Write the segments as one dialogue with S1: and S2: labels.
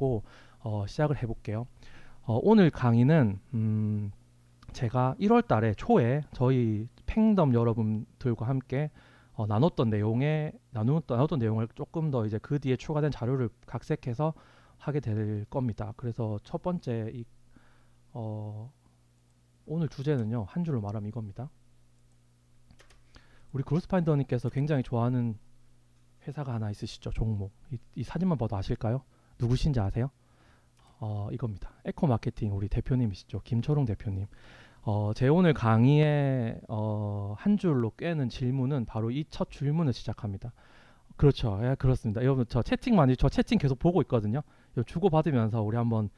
S1: 갖고 시작을 해볼게요. 오늘 강의는 제가 1월 달에 초에 저희 팽덤 여러분들과 함께 나눴던 내용을 조금 더 이제 그 뒤에 추가된 자료를 각색해서 하게 될 겁니다. 그래서 첫 번째 오늘 주제는요, 한 줄로 말하면 이겁니다. 우리 그로스파인더님께서 굉장히 좋아하는 회사가 하나 있으시죠? 종목. 이 사진만 봐도 아실까요? 누구신지 아세요? 이겁니다. 에코마케팅 우리 대표님이시죠. 김철웅 대표님. 제 오늘 강의의 한 줄로 꿰는 질문은 바로 이 첫 질문을 시작합니다. 그렇죠. 예, 그렇습니다. 여러분 저 채팅 계속 보고 있거든요. 주고받으면서 우리 한번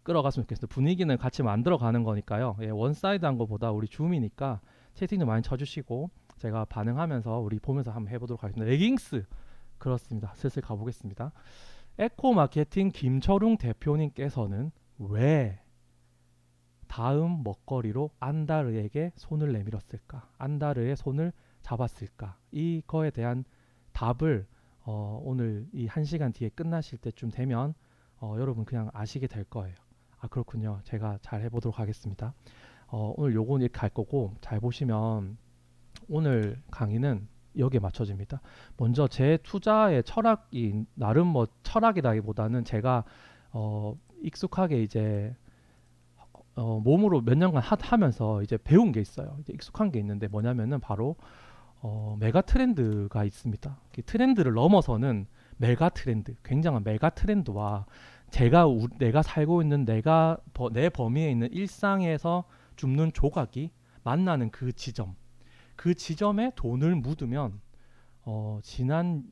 S1: 끌어갔으면 좋겠습니다. 분위기는 같이 만들어가는 거니까요. 예, 원사이드한 것보다 우리 줌이니까 채팅도 많이 쳐주시고 제가 반응하면서 우리 보면서 한번 해보도록 하겠습니다. 레깅스 그렇습니다. 슬슬 가보겠습니다. 에코마케팅 김철웅 대표님께서는 왜 다음 먹거리로 안다르에게 손을 내밀었을까? 안다르의 손을 잡았을까? 이거에 대한 답을 오늘 이 1시간 뒤에 끝나실 때쯤 되면 여러분 그냥 아시게 될 거예요. 아 그렇군요. 제가 잘 해보도록 하겠습니다. 오늘 요건 이렇게 갈 거고 잘 보시면 오늘 강의는 여기에 맞춰집니다. 먼저 제 투자의 철학이 나름 뭐 철학이라기보다는 제가 익숙하게 이제 몸으로 몇 년간 하면서 이제 배운 게 있어요. 이제 익숙한 게 있는데 뭐냐면은 바로 메가 트렌드가 있습니다. 트렌드를 넘어서는 메가 트렌드, 굉장한 메가 트렌드와 내가 살고 있는 내 범위에 있는 일상에서 줍는 조각이 만나는 그 지점에 돈을 묻으면 지난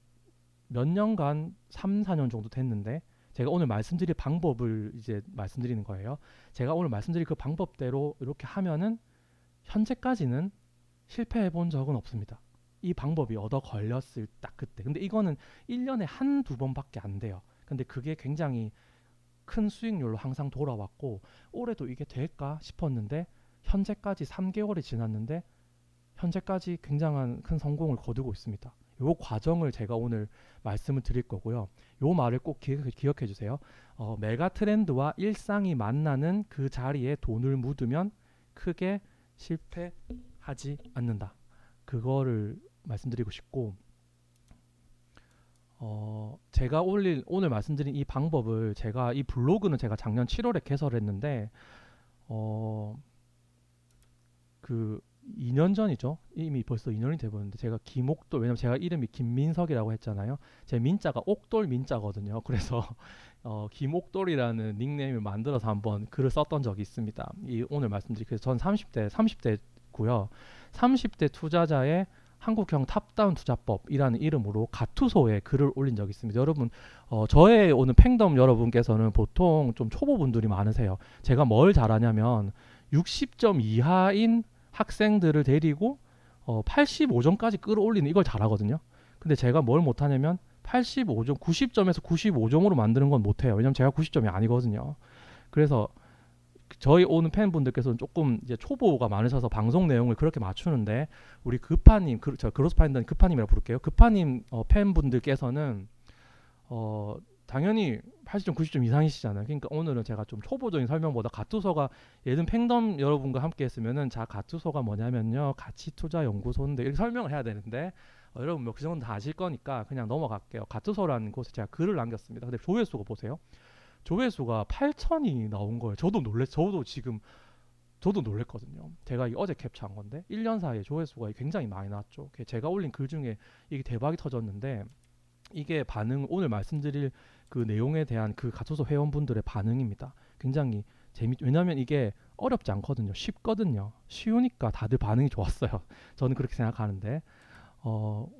S1: 몇 년간 3, 4년 정도 됐는데 제가 오늘 말씀드릴 방법을 이제 말씀드리는 거예요. 제가 오늘 말씀드릴 그 방법대로 이렇게 하면은 현재까지는 실패해 본 적은 없습니다. 이 방법이 얻어 걸렸을 딱 그때. 근데 이거는 1년에 한두 번밖에 안 돼요. 근데 그게 굉장히 큰 수익률로 항상 돌아왔고 올해도 이게 될까 싶었는데 현재까지 3개월이 지났는데 현재까지 굉장한 큰 성공을 거두고 있습니다. 요 과정을 제가 오늘 말씀을 드릴 거고요. 요 말을 꼭 기억해 주세요. 메가 트렌드와 일상이 만나는 그 자리에 돈을 묻으면 크게 실패하지 않는다. 그거를 말씀드리고 싶고 제가 오늘 말씀드린 이 방법을 이 블로그는 제가 작년 7월에 개설했는데 그 2년 전이죠. 이미 벌써 2년이 돼버렸는데 제가 김옥돌, 왜냐면 제가 이름이 김민석이라고 했잖아요. 제 민자가 옥돌 민자거든요. 그래서 김옥돌이라는 닉네임을 만들어서 한번 글을 썼던 적이 있습니다. 오늘 그래서 전 30대고요. 30대 투자자의 한국형 탑다운 투자법이라는 이름으로 가투소에 글을 올린 적이 있습니다. 여러분 저의 오늘 팽덤 여러분께서는 보통 좀 초보분들이 많으세요. 제가 뭘 잘하냐면 60점 이하인 학생들을 데리고 85점까지 끌어올리는 이걸 잘하거든요. 근데 제가 뭘 못하냐면 85점, 90점에서 95점으로 만드는 건 못해요. 왜냐면 제가 90점이 아니거든요. 그래서 저희 오는 팬분들께서는 조금 이제 초보가 많으셔서 방송 내용을 그렇게 맞추는데 우리 급파님, 저 그로스파인더는 급파님이라고 부를게요. 급파님 팬분들께서는 당연히 80점, 90점 이상이시잖아요. 그러니까 오늘은 제가 좀 초보적인 설명보다 가투소가 예전 팽덤 여러분과 함께 했으면은 가투소가 뭐냐면요. 가치투자연구소인데 이렇게 설명을 해야 되는데 여러분 뭐 그 정도는 다 아실 거니까 그냥 넘어갈게요. 가투소라는 곳에 제가 글을 남겼습니다. 근데 조회수가 보세요. 조회수가 8천이 나온 거예요. 저도 놀랬거든요. 제가 어제 캡처한 건데 1년 사이에 조회수가 굉장히 많이 나왔죠. 제가 올린 글 중에 이게 대박이 터졌는데 이게 오늘 말씀드릴 그 내용에 대한 그 가투소 회원분들의 반응입니다. 굉장히 왜냐면 이게 어렵지 않거든요. 쉽거든요. 쉬우니까 다들 반응이 좋았어요. 저는 그렇게 생각하는데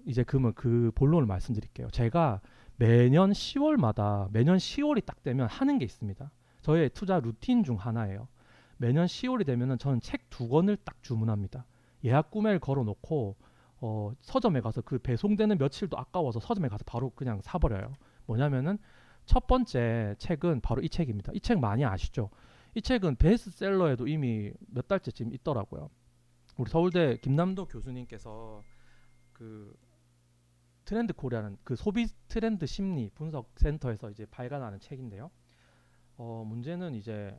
S1: 이제 그러면 그 본론을 말씀드릴게요. 제가 매년 10월이 딱 되면 하는 게 있습니다. 저의 투자 루틴 중 하나예요. 매년 10월이 되면은 저는 책 2권을 딱 주문합니다. 예약 구매를 걸어놓고 서점에 가서 그 배송되는 며칠도 아까워서 서점에 가서 바로 그냥 사버려요. 뭐냐면은 첫 번째 책은 바로 이 책입니다. 이 책 많이 아시죠? 이 책은 베스트셀러에도 이미 몇 달째쯤 있더라고요. 우리 서울대 김남도 교수님께서 그 트렌드 코리아는 그 소비 트렌드 심리 분석 센터에서 이제 발간하는 책인데요. 문제는 이제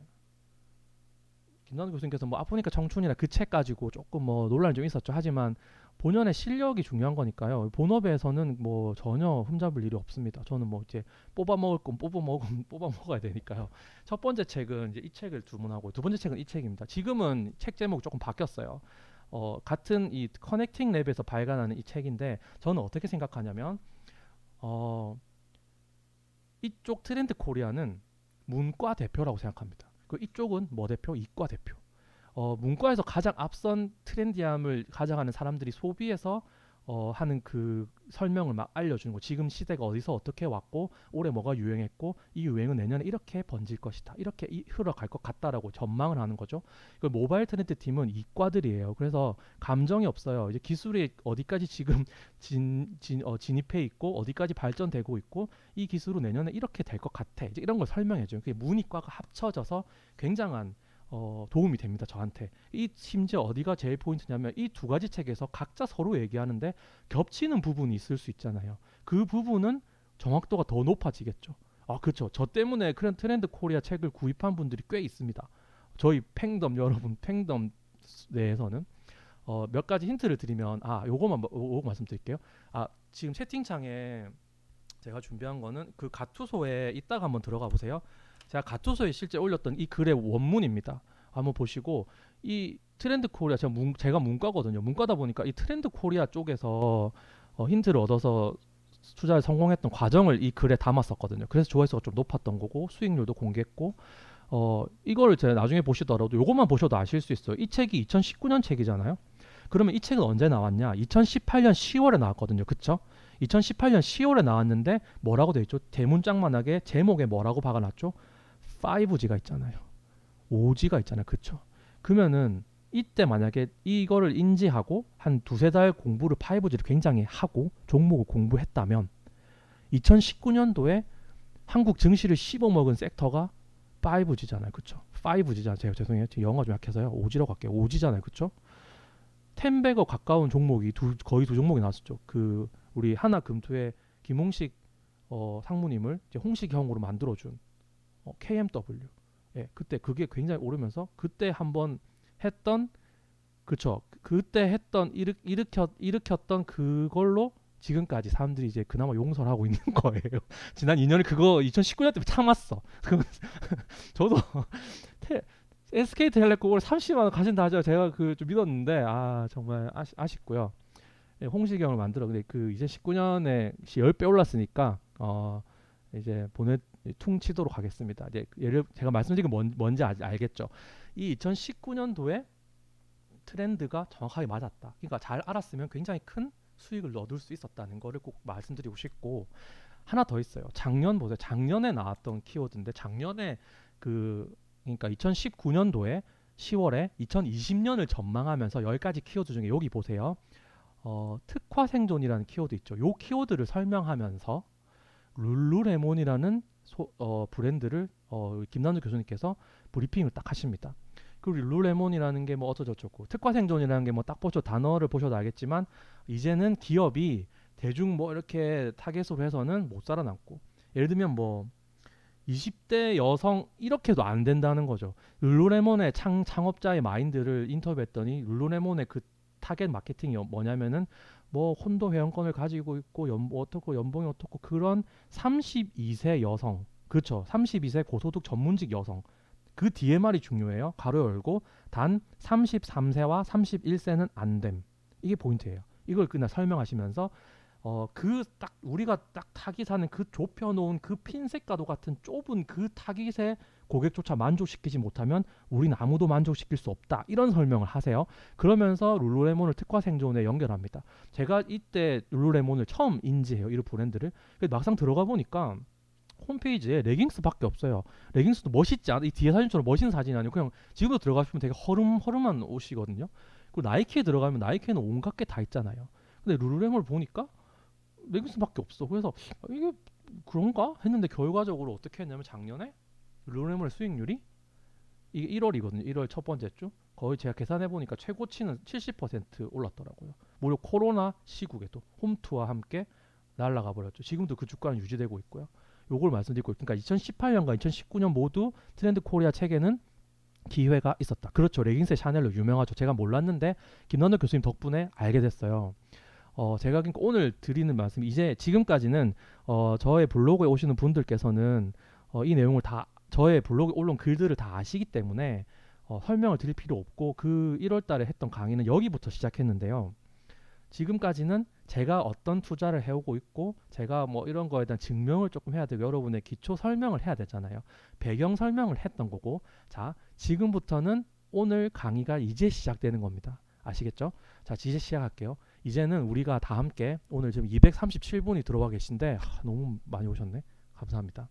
S1: 김남도 교수님께서 뭐 아프니까 청춘이라 그 책 가지고 조금 뭐 논란이 좀 있었죠. 하지만 본연의 실력이 중요한 거니까요. 본업에서는 뭐 전혀 흠잡을 일이 없습니다. 저는 뭐 이제 뽑아 먹을 건 뽑아 먹으면 뽑아 먹어야 되니까요. 첫 번째 책은 이제 이 책을 주문하고 두 번째 책은 이 책입니다. 지금은 책 제목이 조금 바뀌었어요. 같은 이 커넥팅 랩에서 발간하는 이 책인데 저는 어떻게 생각하냐면 어, 이쪽 트렌드 코리아는 문과 대표라고 생각합니다. 그 이쪽은 뭐 대표? 이과 대표. 문과에서 가장 앞선 트렌디함을 가져가는 사람들이 소비에서 하는 그 설명을 막 알려주는 거. 지금 시대가 어디서 어떻게 왔고 올해 뭐가 유행했고 이 유행은 내년에 이렇게 번질 것이다. 이렇게 흘러갈 것 같다라고 전망을 하는 거죠. 그 모바일 트렌드 팀은 이과들이에요. 그래서 감정이 없어요. 이제 기술이 어디까지 지금 진입해 있고 어디까지 발전되고 있고 이 기술은 내년에 이렇게 될 것 같아. 이제 이런 걸 설명해줘요. 그게 문이과가 합쳐져서 굉장한 도움이 됩니다. 저한테. 이 심지어 어디가 제일 포인트냐면 이 두 가지 책에서 각자 서로 얘기하는데 겹치는 부분이 있을 수 있잖아요. 그 부분은 정확도가 더 높아지겠죠. 아, 그렇죠. 저 때문에 그런 트렌드 코리아 책을 구입한 분들이 꽤 있습니다. 저희 팽덤 여러분, 팽덤 내에서는 몇 가지 힌트를 드리면 요거 말씀드릴게요. 지금 채팅창에 제가 준비한 거는 그 가투소에 이따가 한번 들어가 보세요. 제가 가투소에 실제 올렸던 이 글의 원문입니다. 한번 보시고 이 트렌드 코리아 제가 문과거든요. 문과다 보니까 이 트렌드 코리아 쪽에서 힌트를 얻어서 투자에 성공했던 과정을 이 글에 담았었거든요. 그래서 조회수가 좀 높았던 거고 수익률도 공개했고 이걸 제가 나중에 보시더라도 요것만 보셔도 아실 수 있어요. 이 책이 2019년 책이잖아요. 그러면 이 책은 언제 나왔냐? 2018년 10월에 나왔거든요. 그쵸? 2018년 10월에 나왔는데 뭐라고 돼 있죠? 대문짝만하게 제목에 뭐라고 박아놨죠? 5G가 있잖아요. 5G가 있잖아요. 그쵸? 그러면은 이때 만약에 이거를 인지하고 한 두세 달 공부를 5G를 굉장히 하고 종목을 공부했다면 2019년도에 한국 증시를 씹어먹은 섹터가 5G잖아요. 그쵸? 5G잖아요. 제가 죄송해요. 영어가 좀 약해서요. 5G라고 할게요. 5G잖아요. 그쵸? 10배가 가까운 종목이 거의 두 종목이 나왔었죠. 그 우리 하나금투의 김홍식 상무님을 이제 홍식형으로 만들어준 KMW. 예, 그때 그게 굉장히 오르면서 그때 한번 했던 그쵸. 그때 했던 일으켰던 그걸로 지금까지 사람들이 이제 그나마 용서를 하고 있는 거예요. 지난 2년을 그거 2019년 때 참았어. 저도 SK텔레콤을 30만 원 가신다 하죠. 제가 그 좀 믿었는데 정말 아쉽고요. 예, 홍시경을 만들어 근데 그 2019년에 10배 올랐으니까 이제 퉁치도록 하겠습니다. 이제 예를 제가 말씀드린 게 뭔지 알겠죠. 이 2019년도에 트렌드가 정확하게 맞았다. 그러니까 잘 알았으면 굉장히 큰 수익을 얻을 수 있었다는 거를 꼭 말씀드리고 싶고 하나 더 있어요. 작년 보세요. 작년에 나왔던 키워드인데 작년에 그러니까 2019년도에 10월에 2020년을 전망하면서 10가지 키워드 중에 여기 보세요. 특화 생존이라는 키워드 있죠. 요 키워드를 설명하면서 룰루레몬이라는 브랜드를 김남주 교수님께서 브리핑을 딱 하십니다. 그리고 룰루레몬이라는 게 뭐 어쩌고저쩌고 특화 생존이라는 게 뭐 딱 보셔 단어를 보셔도 알겠지만 이제는 기업이 대중 뭐 이렇게 타겟으로 해서는 못 살아남고 예를 들면 뭐 20대 여성 이렇게도 안 된다는 거죠. 룰루레몬의 창업자의 마인드를 인터뷰했더니 룰루레몬의 그 타겟 마케팅이 뭐냐면은 뭐 혼도 회원권을 가지고 있고 연봉이 어떻고 그런 32세 여성 그렇죠. 32세 고소득 전문직 여성 그 뒤에 말이 중요해요. 가로 열고 단 33세와 31세는 안 됨. 이게 포인트예요. 이걸 그냥 설명하시면서 그 딱 우리가 딱 타깃하는 그 좁혀놓은 그 핀셋과도 같은 좁은 그 타깃의 고객조차 만족시키지 못하면 우린 아무도 만족시킬 수 없다. 이런 설명을 하세요. 그러면서 룰루레몬을 특화 생존에 연결합니다. 제가 이때 룰루레몬을 처음 인지해요. 이 브랜드를. 막상 들어가 보니까 홈페이지에 레깅스밖에 없어요. 레깅스도 멋있지 않아? 이 뒤에 사진처럼 멋있는 사진이 아니고 그냥 지금도 들어가시면 되게 허름한 옷이거든요. 그리고 나이키에 들어가면 나이키에는 온갖 게 다 있잖아요. 근데 룰루레몬을 보니까 레깅스밖에 없어. 그래서 이게 그런가 했는데 결과적으로 어떻게 했냐면 작년에 룰루레몬의 수익률이 이게 1월이거든요. 1월 첫 번째 주 거의 제가 계산해 보니까 최고치는 70% 올랐더라고요. 무려 코로나 시국에도 홈투와 함께 날아가 버렸죠. 지금도 그 주가는 유지되고 있고요. 요걸 말씀드리고 그러니까 2018년과 2019년 모두 트렌드 코리아 책에는 기회가 있었다. 그렇죠. 레깅스의 샤넬로 유명하죠. 제가 몰랐는데 김남도 교수님 덕분에 알게 됐어요. 제가 그러니까 오늘 드리는 말씀 이제 지금까지는 저의 블로그에 오시는 분들께서는 이 내용을 다 저의 블로그에 올라온 글들을 다 아시기 때문에 설명을 드릴 필요 없고 그 1월 달에 했던 강의는 여기부터 시작했는데요. 지금까지는 제가 어떤 투자를 해오고 있고 제가 뭐 이런 거에 대한 증명을 조금 해야 되고 여러분의 기초 설명을 해야 되잖아요. 배경 설명을 했던 거고 자 지금부터는 오늘 강의가 이제 시작되는 겁니다. 아시겠죠? 자 이제 시작할게요. 이제는 우리가 다 함께 오늘 지금 237분이 들어와 계신데 너무 많이 오셨네. 감사합니다.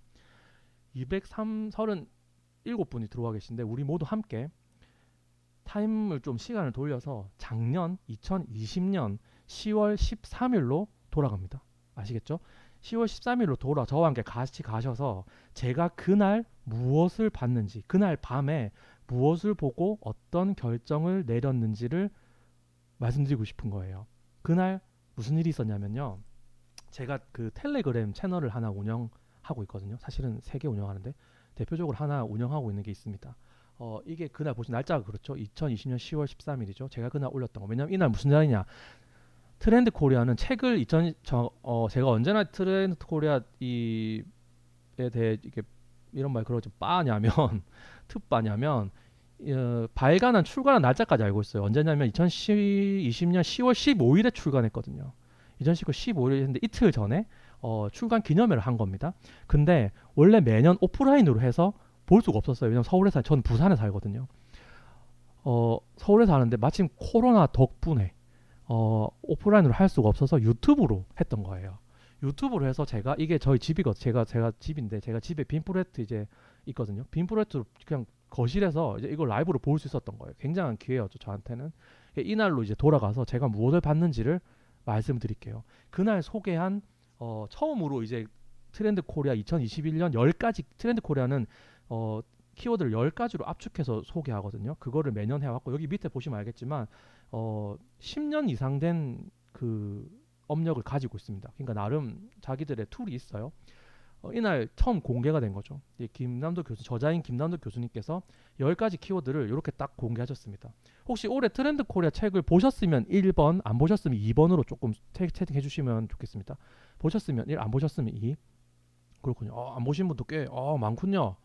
S1: 237분이 들어와 계신데 우리 모두 함께 타임을 좀 시간을 돌려서 작년 2020년 10월 13일로 돌아갑니다. 아시겠죠? 10월 13일로 저와 함께 같이 가셔서 제가 그날 무엇을 봤는지 그날 밤에 무엇을 보고 어떤 결정을 내렸는지를 말씀드리고 싶은 거예요. 그날 무슨 일이 있었냐면요. 제가 그 텔레그램 채널을 하나 운영하고 있거든요. 사실은 3개 운영하는데 대표적으로 하나 운영하고 있는 게 있습니다. 이게 그날 보신 날짜가 그렇죠. 2020년 10월 13일이죠. 제가 그날 올렸던 거. 왜냐면 이날 무슨 날이냐. 트렌드 코리아는 책을 제가 언제나 트렌드 코리아 이에 대해 이게 이런 말 그러죠. 빠냐면 특빠냐면 발간한 출간한 날짜까지 알고 있어요. 언제냐면 2020년 10월 15일에 출간했거든요. 2019년 15일에 했는데 이틀 전에 출간 기념회를 한 겁니다. 근데 원래 매년 오프라인으로 해서 볼 수가 없었어요. 왜냐면 저는 부산에 살거든요. 서울에 사는데 마침 코로나 덕분에 오프라인으로 할 수가 없어서 유튜브로 했던 거예요. 유튜브로 해서 제가 이게 저희 집이거든요. 제가 집인데 제가 집에 빈프레트 이제 있거든요. 빈프레트로 그냥 거실에서 이제 이걸 라이브로 볼 수 있었던 거예요. 굉장한 기회였죠, 저한테는. 이날로 이제 돌아가서 제가 무엇을 봤는지를 말씀드릴게요. 그날 소개한 처음으로 이제 트렌드 코리아 2021년 10가지 트렌드 코리아는 키워드를 10가지로 압축해서 소개하거든요. 그거를 매년 해왔고 여기 밑에 보시면 알겠지만 10년 이상 된 그 업력을 가지고 있습니다. 그러니까 나름 자기들의 툴이 있어요. 이날 처음 공개가 된 거죠. 저자인 김남도 교수님께서 10가지 키워드를 이렇게 딱 공개하셨습니다. 혹시 올해 트렌드 코리아 책을 보셨으면 1번, 안 보셨으면 2번으로 조금 채팅해 주시면 좋겠습니다. 보셨으면 1, 안 보셨으면 2. 그렇군요. 안 보신 분도 꽤 많군요.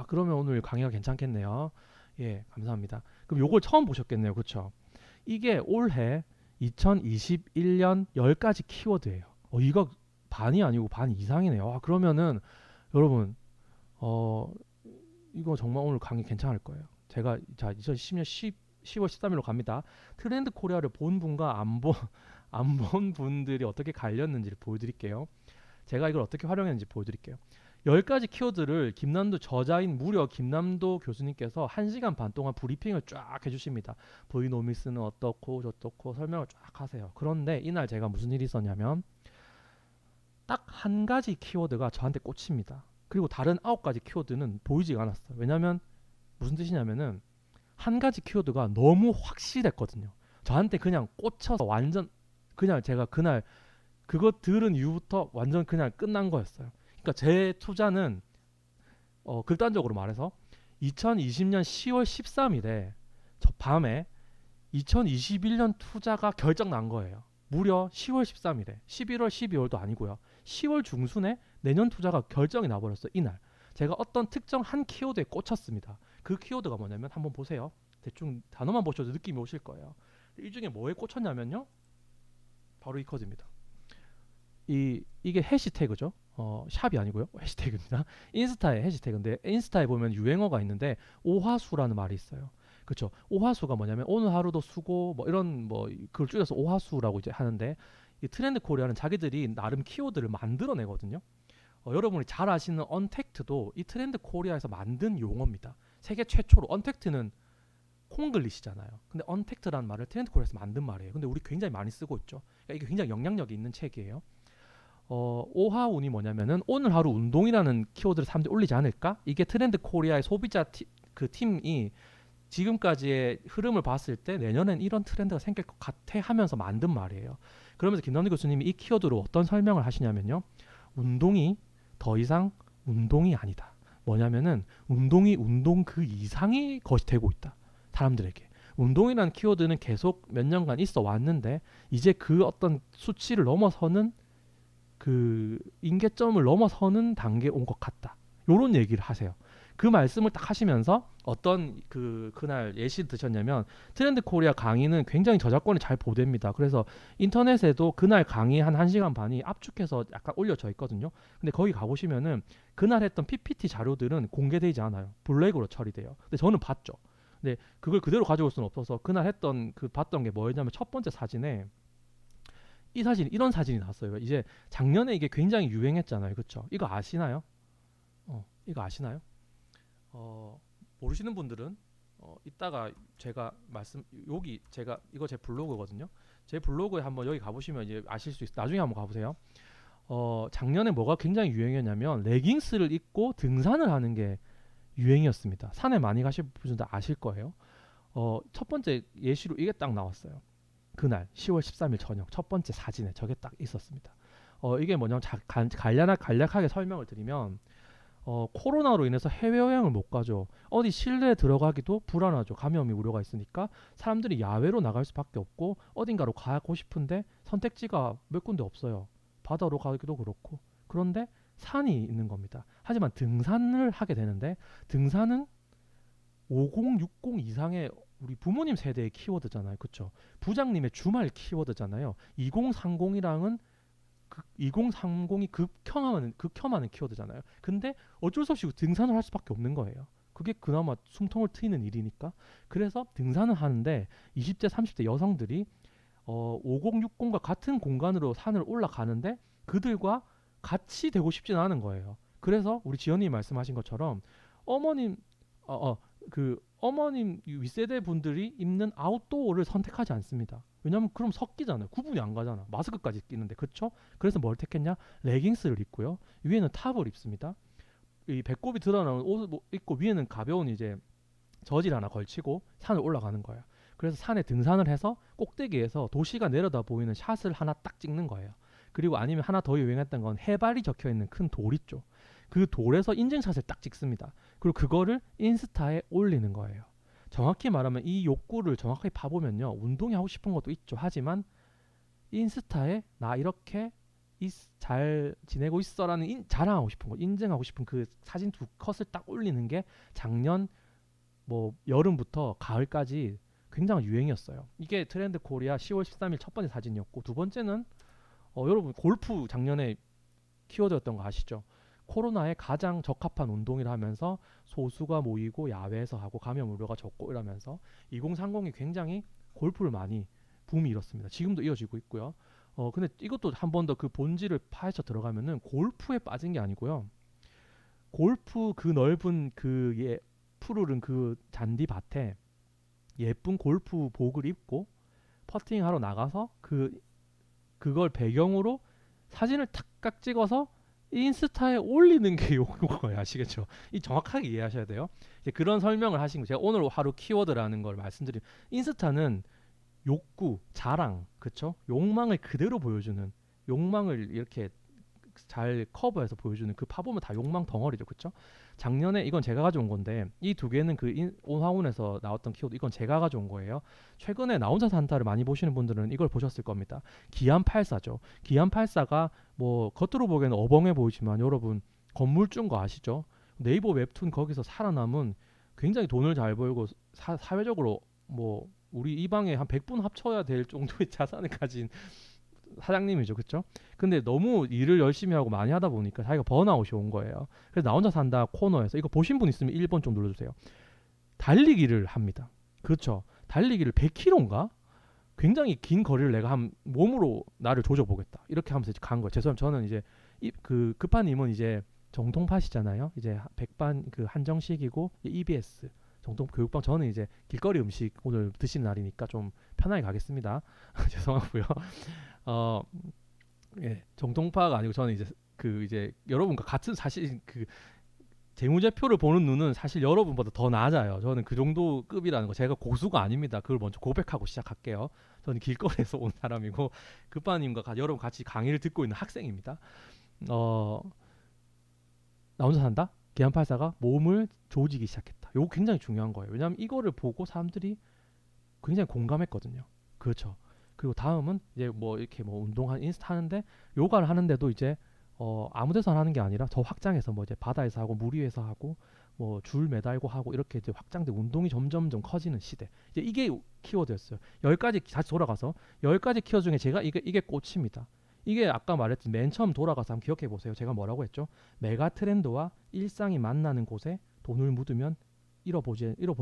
S1: 그러면 오늘 강의가 괜찮겠네요. 예, 감사합니다. 그럼 요걸 처음 보셨겠네요. 그렇죠? 이게 올해 2021년 10가지 키워드예요. 이거 반이 아니고 반 이상이네요. 그러면은 여러분 이거 정말 오늘 강의 괜찮을 거예요. 제가 2010년 10월 13일로 갑니다. 트렌드 코리아를 본 분과 안 본 분들이 어떻게 갈렸는지를 보여드릴게요. 제가 이걸 어떻게 활용했는지 보여드릴게요. 10가지 키워드를 무려 김남도 교수님께서 1시간 반 동안 브리핑을 쫙 해주십니다. 보이노미스는 어떻고 저떻고 설명을 쫙 하세요. 그런데 이날 제가 무슨 일이 있었냐면 딱 한 가지 키워드가 저한테 꽂힙니다. 그리고 다른 9가지 키워드는 보이지가 않았어요. 왜냐면 무슨 뜻이냐면은 한 가지 키워드가 너무 확실했거든요. 저한테 그냥 꽂혀서 완전 그냥 제가 그날 그거 들은 이후부터 완전 그냥 끝난 거였어요. 그러니까 제 투자는 극단적으로 말해서 2020년 10월 13일에 저 밤에 2021년 투자가 결정 난 거예요. 무려 10월 13일에 11월 12월도 아니고요. 10월 중순에 내년 투자가 결정이 나버렸어요. 이날 제가 어떤 특정 한 키워드에 꽂혔습니다. 그 키워드가 뭐냐면 한번 보세요. 대충 단어만 보셔도 느낌이 오실 거예요. 이 중에 뭐에 꽂혔냐면요. 바로 이 커즈입니다. 이게 해시태그죠. 샵이 아니고요. 해시태그입니다. 인스타의 해시태그인데 인스타에 보면 유행어가 있는데 오화수라는 말이 있어요. 그렇죠. 오화수가 뭐냐면 오늘 하루도 수고 뭐 이런 뭐 그걸 줄여서 오화수라고 이제 하는데 이 트렌드 코리아는 자기들이 나름 키워드를 만들어내거든요. 여러분이 잘 아시는 언택트도 이 트렌드 코리아에서 만든 용어입니다. 세계 최초로 언택트는 콩글리시잖아요. 근데 언택트라는 말을 트렌드 코리아에서 만든 말이에요. 근데 우리 굉장히 많이 쓰고 있죠. 그러니까 이게 굉장히 영향력이 있는 책이에요. 오하운이 뭐냐면은 오늘 하루 운동이라는 키워드를 사람들이 올리지 않을까? 이게 트렌드 코리아의 소비자 팀이 지금까지의 흐름을 봤을 때 내년엔 이런 트렌드가 생길 것 같아 하면서 만든 말이에요. 그러면서 김남일 교수님이 이 키워드로 어떤 설명을 하시냐면요. 운동이 더 이상 운동이 아니다. 뭐냐면은 운동이 운동 그 이상이 것이 되고 있다. 사람들에게. 운동이라는 키워드는 계속 몇 년간 있어 왔는데 이제 그 어떤 수치를 넘어서는 그 임계점을 넘어서는 단계에 온 것 같다. 요런 얘기를 하세요. 그 말씀을 딱 하시면서 어떤 그날 예시 드셨냐면 트렌드 코리아 강의는 굉장히 저작권이 잘 보호됩니다. 그래서 인터넷에도 그날 강의 한 1시간 반이 압축해서 약간 올려져 있거든요. 근데 거기 가보시면은 그날 했던 PPT 자료들은 공개되지 않아요. 블랙으로 처리돼요. 근데 저는 봤죠. 근데 그걸 그대로 가져올 수는 없어서 그날 했던 그 봤던 게 뭐였냐면 첫 번째 사진에 이 사진 이런 사진이 나왔어요. 이제 작년에 이게 굉장히 유행했잖아요. 그렇죠? 이거 아시나요? 이거 아시나요? 모르시는 분들은 이따가 제가 여기 제가 이거 제 블로그거든요. 제 블로그에 한번 여기 가보시면 이제 아실 수 있어요. 나중에 한번 가보세요. 작년에 뭐가 굉장히 유행이었냐면 레깅스를 입고 등산을 하는 게 유행이었습니다. 산에 많이 가실 분들 아실 거예요. 첫 번째 예시로 이게 딱 나왔어요. 그날 10월 13일 저녁 첫 번째 사진에 저게 딱 있었습니다. 이게 뭐냐면 간략하게 설명을 드리면 코로나로 인해서 해외여행을 못 가죠. 어디 실내에 들어가기도 불안하죠. 감염이 우려가 있으니까 사람들이 야외로 나갈 수밖에 없고 어딘가로 가고 싶은데 선택지가 몇 군데 없어요. 바다로 가기도 그렇고. 그런데 산이 있는 겁니다. 하지만 등산을 하게 되는데 등산은 50, 60 이상의 우리 부모님 세대의 키워드잖아요. 그렇죠? 부장님의 주말 키워드잖아요. 2030이랑은 2030이 극혐하는 키워드잖아요. 근데 어쩔 수 없이 등산을 할 수밖에 없는 거예요. 그게 그나마 숨통을 트이는 일이니까. 그래서 등산을 하는데 20대, 30대 여성들이 5060과 같은 공간으로 산을 올라가는데 그들과 같이 되고 싶지는 않은 거예요. 그래서 우리 지연님이 말씀하신 것처럼 어머님 어머님 윗세대 분들이 입는 아웃도어를 선택하지 않습니다. 왜냐면 그럼 섞이잖아요. 구분이 안 가잖아. 마스크까지 끼는데 그쵸? 그래서 뭘 택했냐? 레깅스를 입고요. 위에는 탑을 입습니다. 이 배꼽이 드러나는 옷을 입고 위에는 가벼운 이제 저질 하나 걸치고 산을 올라가는 거예요. 그래서 산에 등산을 해서 꼭대기에서 도시가 내려다 보이는 샷을 하나 딱 찍는 거예요. 그리고 아니면 하나 더 유행했던 건 해발이 적혀 있는 큰 돌 있죠. 그 돌에서 인증샷을 딱 찍습니다. 그리고 그거를 인스타에 올리는 거예요. 정확히 말하면 이 욕구를 정확하게 파보면요. 운동이 하고 싶은 것도 있죠. 하지만 인스타에 나 이렇게 잘 지내고 있어라는 자랑하고 싶은 거, 인증하고 싶은 그 사진 두 컷을 딱 올리는 게 작년 뭐 여름부터 가을까지 굉장히 유행이었어요. 이게 트렌드 코리아 10월 13일 첫 번째 사진이었고 두 번째는 여러분 골프 작년에 키워드였던 거 아시죠? 코로나에 가장 적합한 운동이라 하면서 소수가 모이고 야외에서 하고 감염 우려가 적고 이러면서 2030이 굉장히 골프를 많이 붐이 일었습니다. 지금도 이어지고 있고요. 근데 이것도 한 번 더 그 본질을 파헤쳐 들어가면은 골프에 빠진 게 아니고요. 골프 그 넓은 푸르른 그 잔디밭에 예쁜 골프 복을 입고 퍼팅하러 나가서 그걸 배경으로 사진을 탁각 찍어서 인스타에 올리는 게 요거예요. 아시겠죠? 이 정확하게 이해하셔야 돼요. 이제 그런 설명을 하신 거 제가 오늘 하루 키워드라는 걸 말씀드린 인스타는 욕구, 자랑, 그쵸? 욕망을 그대로 보여주는 욕망을 이렇게 잘 커버해서 보여주는 그 파보면 다 욕망 덩어리죠, 그쵸? 작년에 이건 제가 가져온 건데 이 두 개는 온화운에서 나왔던 키워드 이건 제가 가져온 거예요. 최근에 나 혼자 산다를 많이 보시는 분들은 이걸 보셨을 겁니다. 기안84죠. 기안84가 뭐 겉으로 보기에는 어벙해 보이지만 여러분 건물주인 거 아시죠? 네이버 웹툰 거기서 살아남은 굉장히 돈을 잘 벌고 사회적으로 뭐 우리 이 방에 한 100분 합쳐야 될 정도의 자산을 가진 사장님이죠, 그렇죠? 근데 너무 일을 열심히 하고 많이 하다 보니까 자기가 번아웃이 온 거예요. 그래서 나 혼자 산다 코너에서 이거 보신 분 있으면 1번 좀 눌러주세요. 달리기를 합니다. 그렇죠? 달리기를 100km인가? 굉장히 긴 거리를 내가 몸으로 나를 조져보겠다. 이렇게 하면서 간 거예요. 죄송합니다. 저는 이제 급한님은 이제 정통파시잖아요. 이제 백반 그 한정식이고 EBS 정통 교육방 저는 이제 길거리 음식 오늘 드시는 날이니까 좀 편하게 가겠습니다. 죄송하고요. 예, 정통파가 아니고 저는 이제 이제 여러분과 같은 사실 재무제표를 보는 눈은 사실 여러분보다 더 낮아요. 저는 그 정도 급이라는 거, 제가 고수가 아닙니다. 그걸 먼저 고백하고 시작할게요. 저는 길거리에서 온 사람이고 급파님과 여러분 같이 강의를 듣고 있는 학생입니다. 어, 나 혼자 산다? 기안84가 몸을 조지기 시작했다. 이거 굉장히 중요한 거예요. 왜냐하면 이거를 보고 사람들이 굉장히 공감했거든요. 그렇죠. 그리고 다음은 이제 뭐 이렇게 뭐 운동한 인스타 하는데 요가를 하는데도 이제 아무 데서나 하는 게 아니라 더 확장해서 뭐 이제 바다에서 하고 물 위에서 하고 뭐 줄 매달고 하고 이렇게 이제 확장돼 운동이 점점점 커지는 시대. 이제 이게 키워드였어요. 10가지 다시 돌아가서 10가지 키워드 중에 제가 이게 꽂힙니다. 이게 아까 말했던 맨 처음 돌아가서 한번 기억해 보세요. 제가 뭐라고 했죠? 메가 트렌드와 일상이 만나는 곳에 돈을 묻으면 잃어본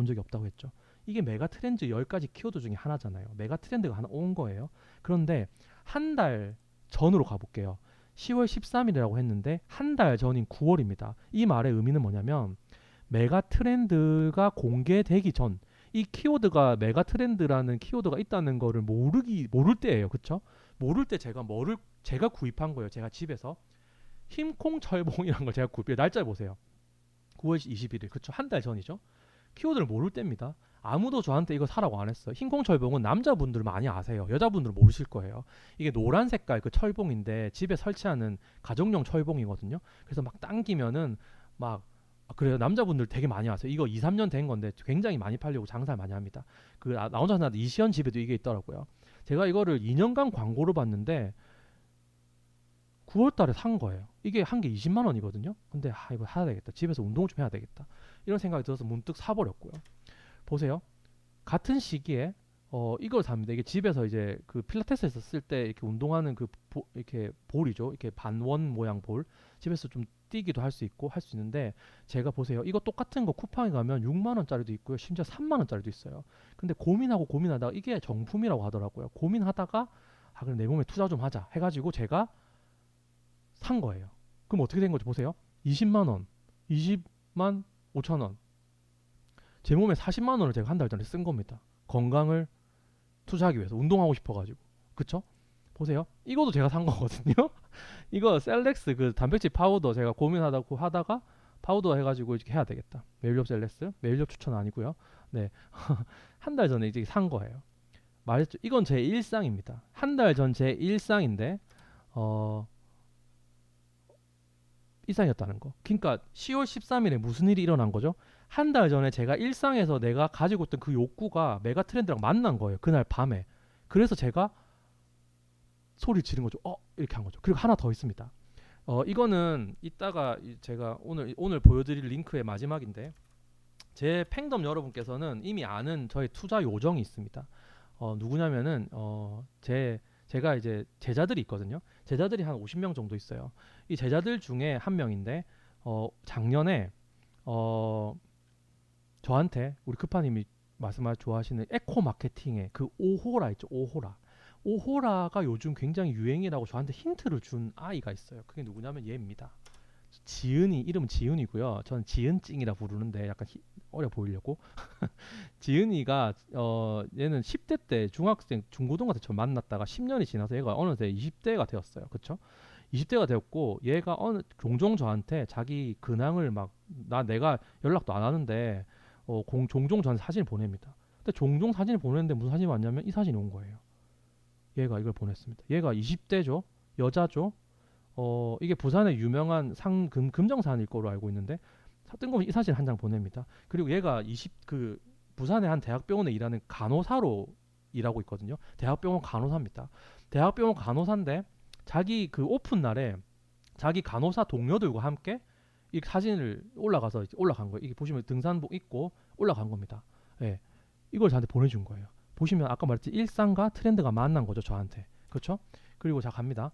S1: 적이 없다고 했죠. 이게 메가 트렌드 10가지 키워드 중에 하나잖아요. 메가 트렌드가 하나 온 거예요. 그런데 한 달 전으로 가볼게요. 10월 13일이라고 했는데 한 달 전인 9월입니다. 이 말의 의미는 뭐냐면 메가 트렌드가 공개되기 전, 이 키워드가 메가 트렌드라는 키워드가 있다는 거를 모를 때예요. 그쵸? 모를 때 제가 구입한 거예요. 제가 집에서 힘콩 철봉이라는 걸 제가 구입해요. 날짜 보세요. 9월 21일. 그쵸? 한 달 전이죠. 키워드를 모를 때입니다. 아무도 저한테 이거 사라고 안 했어요. 흰콩 철봉은 남자분들 많이 아세요. 여자분들은 모르실 거예요. 이게 노란 색깔 그 철봉인데 집에 설치하는 가정용 철봉이거든요. 그래서 막 당기면은 막 그래요. 남자분들 되게 많이 아세요. 이거 2, 3년 된 건데 굉장히 많이 팔려고 장사를 많이 합니다. 나 혼자 사는 이시연 집에도 이게 있더라고요. 제가 이거를 2년간 광고를 봤는데 9월 달에 산 거예요. 이게 한 개 20만 원이거든요. 근데 이거 사야 되겠다. 집에서 운동을 좀 해야 되겠다. 이런 생각이 들어서 문득 사버렸고요. 보세요. 같은 시기에 이걸 삽니다. 이게 집에서 이제 그 필라테스에서 쓸 때 이렇게 운동하는 이렇게 볼이죠. 이렇게 반원 모양 볼. 집에서 좀 뛰기도 할 수 있고 할 수 있는데 제가 보세요. 이거 똑같은 거 쿠팡에 가면 6만 원짜리도 있고요. 심지어 3만 원짜리도 있어요. 근데 고민하다가 이게 정품이라고 하더라고요. 고민하다가 그럼 내 몸에 투자 좀 하자 해가지고 제가 산 거예요. 그럼 어떻게 된 거지 보세요. 20만 원, 20만 5천 원. 제 몸에 40만 원을 제가 한 달 전에 쓴 겁니다. 건강을 투자하기 위해서 운동하고 싶어가지고. 그쵸? 보세요. 이것도 제가 산 거거든요. 이거 셀렉스 그 단백질 파우더 제가 고민하다고 하다가 파우더 해가지고 이렇게 해야 되겠다. 메일렵 셀렉스 메일렵 추천 아니고요. 네, 한 달 전에 이제 산 거예요. 말했죠. 이건 제 일상입니다. 한 달 전 제 일상인데 일상이었다는 거. 그러니까 10월 13일에 무슨 일이 일어난 거죠? 한 달 전에 제가 일상에서 내가 가지고 있던 그 욕구가 메가 트렌드랑 만난 거예요. 그날 밤에. 그래서 제가 소리 지른 거죠. 이렇게 한 거죠. 그리고 하나 더 있습니다. 이거는 이따가 제가 오늘 보여드릴 링크의 마지막인데 제 팬덤 여러분께서는 이미 아는 저의 투자 요정이 있습니다. 누구냐면은 제가 이제 제자들이 있거든요. 제자들이 한 50명 정도 있어요. 이 제자들 중에 한 명인데 작년에 저한테 우리 크파님이 말씀하신 좋아하시는 에코 마케팅의 그 오호라 있죠. 오호라가 요즘 굉장히 유행이라고 저한테 힌트를 준 아이가 있어요. 그게 누구냐면 얘입니다. 이름은 지은이고요. 저는 지은찡이라 부르는데 약간 어려 보이려고. 지은이가 얘는 10대 때 중학생 중고등학생 처럼 만났다가 10년이 지나서 얘가 어느새 20대가 되었어요. 그쵸? 20대가 되었고 얘가 종종 저한테 자기 근황을 내가 연락도 안 하는데 종종 저한테 사진을 보냅니다. 근데 종종 사진을 보냈는데 무슨 사진이 왔냐면 이 사진이 온 거예요. 얘가 이걸 보냈습니다. 얘가 20대죠. 여자죠. 이게 부산의 유명한 금정산일 거로 알고 있는데 뜬금없이 이 사진 한 장 보냅니다. 그리고 얘가 부산의 한 대학병원에 일하는 간호사로 일하고 있거든요. 대학병원 간호사입니다. 대학병원 간호사인데 자기 그 오픈 날에 자기 간호사 동료들과 함께 이 사진을 올라간 거예요. 이게 보시면 등산복 입고 올라간 겁니다. 예. 이걸 저한테 보내준 거예요. 보시면 아까 말했지 일상과 트렌드가 만난 거죠. 저한테. 그렇죠? 그리고 자 갑니다.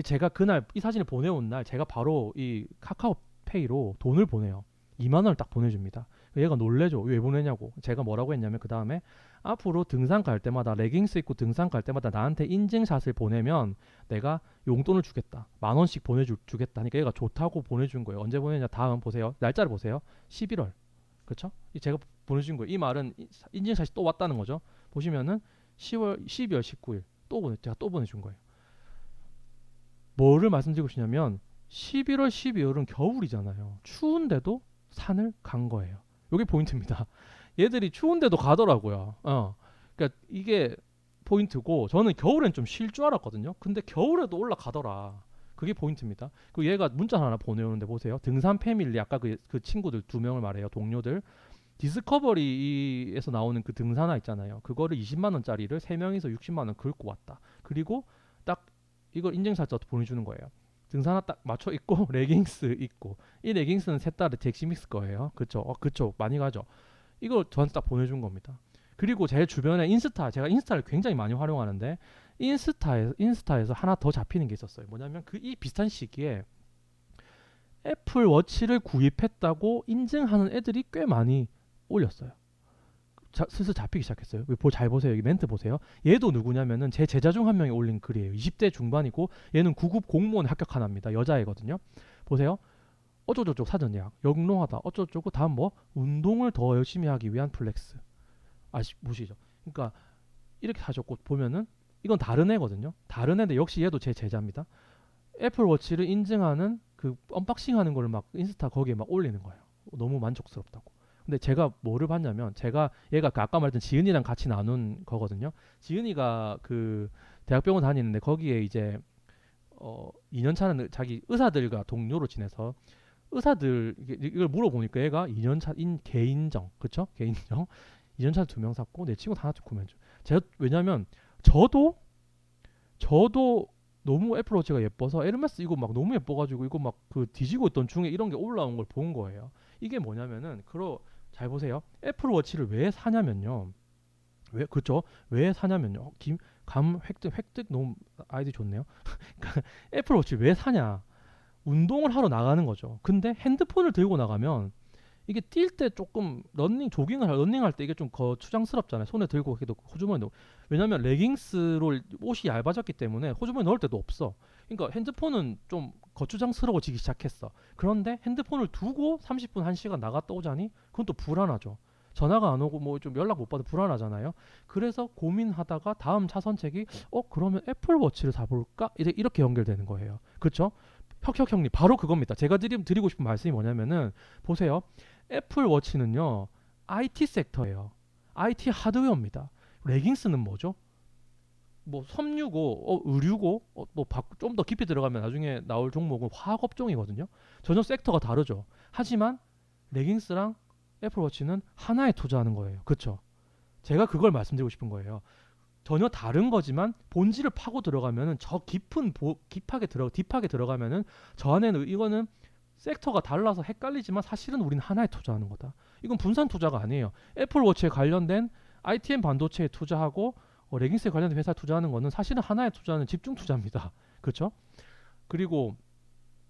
S1: 제가 그날 이 사진을 보내온 날 제가 바로 이 카카오페이로 돈을 보내요. 2만 원을 딱 보내줍니다. 얘가 놀래죠. 왜 보내냐고. 제가 뭐라고 했냐면 그 다음에 앞으로 등산 갈 때마다 레깅스 입고 등산 갈 때마다 나한테 인증샷을 보내면 내가 용돈을 주겠다. 10,000원씩 보내주겠다. 하니까 얘가 좋다고 보내준 거예요. 언제 보내냐. 다음 보세요. 날짜를 보세요. 11월. 그렇죠? 제가 보내준 거예요. 이 말은 인증샷이 또 왔다는 거죠. 보시면은 12월 19일 제가 또 보내준 거예요. 뭐를 말씀드리고 싶냐면 11월, 12월은 겨울이잖아요. 추운데도 산을 간 거예요. 이게 포인트입니다. 얘들이 추운데도 가더라고요. 그러니까 이게 포인트고 저는 겨울엔 좀 쉴 줄 알았거든요. 근데 겨울에도 올라가더라. 그게 포인트입니다. 그 얘가 문자 하나 보내오는데 보세요. 등산 패밀리 아까 그 친구들 두 명을 말해요. 동료들. 디스커버리에서 나오는 그 등산화 있잖아요. 그거를 20만 원짜리를 3명이서 60만 원 긁고 왔다. 그리고 딱 이걸 인증사자 보내주는 거예요. 등산화 딱 맞춰 입고 레깅스 입고 이 레깅스는 셋 다 잭시믹스 거예요. 그쵸? 그쵸. 많이 가죠. 이걸 저한테 딱 보내준 겁니다. 그리고 제 주변에 인스타, 제가 인스타를 굉장히 많이 활용하는데 인스타에서 하나 더 잡히는 게 있었어요. 뭐냐면 그 이 비슷한 시기에 애플 워치를 구입했다고 인증하는 애들이 꽤 많이 올렸어요. 슬슬 잡히기 시작했어요. 잘 보세요. 여기 멘트 보세요. 얘도 누구냐면은 제 제자 중 한 명이 올린 글이에요. 20대 중반이고 얘는 9급 공무원 합격한 애입니다. 여자애거든요. 보세요. 어쩌고저쩌고 사전 예약 영롱하다 어쩌고저쩌고 다음 뭐 운동을 더 열심히 하기 위한 플렉스 보시죠. 그러니까 이렇게 하셨고 보면은 이건 다른 애거든요. 다른 애인데 역시 얘도 제 제자입니다. 애플워치를 인증하는 그 언박싱하는 거를 막 인스타 거기에 막 올리는 거예요. 너무 만족스럽다고. 근데 제가 뭐를 봤냐면 얘가 그 아까 말했던 지은이랑 같이 나눈 거거든요. 지은이가 그 대학병원 다니는데 거기에 이제 2년 차는 자기 의사들과 동료로 지내서 의사들 이걸 물어보니까 얘가 2년차 개인정 그쵸? 개인정 2년차 2명 샀고 내 친구 하나 구매해줘. 제가 왜냐면 저도 너무 애플워치가 예뻐서 에르메스 이거 막 너무 예뻐가지고 이거 막 그 뒤지고 있던 중에 이런 게 올라온 걸 본 거예요. 이게 뭐냐면은 잘 보세요. 애플워치를 왜 사냐면요. 왜 사냐면요. 획득 너무 아이디 좋네요. 그러니까 애플워치 왜 사냐? 운동을 하러 나가는 거죠. 근데 핸드폰을 들고 나가면 이게 뛸 때 조금 러닝할 때 이게 좀 거추장스럽잖아요. 손에 들고 해도 호주머니 넣고. 왜냐면 레깅스로 옷이 얇아졌기 때문에 호주머니 넣을 데도 없어. 그러니까 핸드폰은 좀 거추장스러워지기 시작했어. 그런데 핸드폰을 두고 30분 1시간 나갔다 오자니 그건 또 불안하죠. 전화가 안 오고 뭐 좀 연락 못 받아 불안하잖아요. 그래서 고민하다가 다음 차선책이 그러면 애플워치를 사볼까? 이렇게 연결되는 거예요. 그렇죠? 혁혁형님 바로 그겁니다. 제가 드리고 싶은 말씀이 뭐냐면은 보세요. 애플워치는요 IT 섹터예요. IT 하드웨어입니다. 레깅스는 뭐죠? 뭐 섬유고 의류고 뭐 좀 더 깊이 들어가면 나중에 나올 종목은 화학 업종이거든요. 전혀 섹터가 다르죠. 하지만 레깅스랑 애플워치는 하나에 투자하는 거예요. 그렇죠? 제가 그걸 말씀드리고 싶은 거예요. 전혀 다른 거지만 본질을 파고 들어가면은 딥하게 들어가면은 저 안에는 이거는 섹터가 달라서 헷갈리지만 사실은 우리는 하나에 투자하는 거다. 이건 분산 투자가 아니에요. 애플워치에 관련된 ITM 반도체에 투자하고 레깅스에 관련된 회사에 투자하는 거는 사실은 하나에 투자하는 집중 투자입니다. 그렇죠? 그리고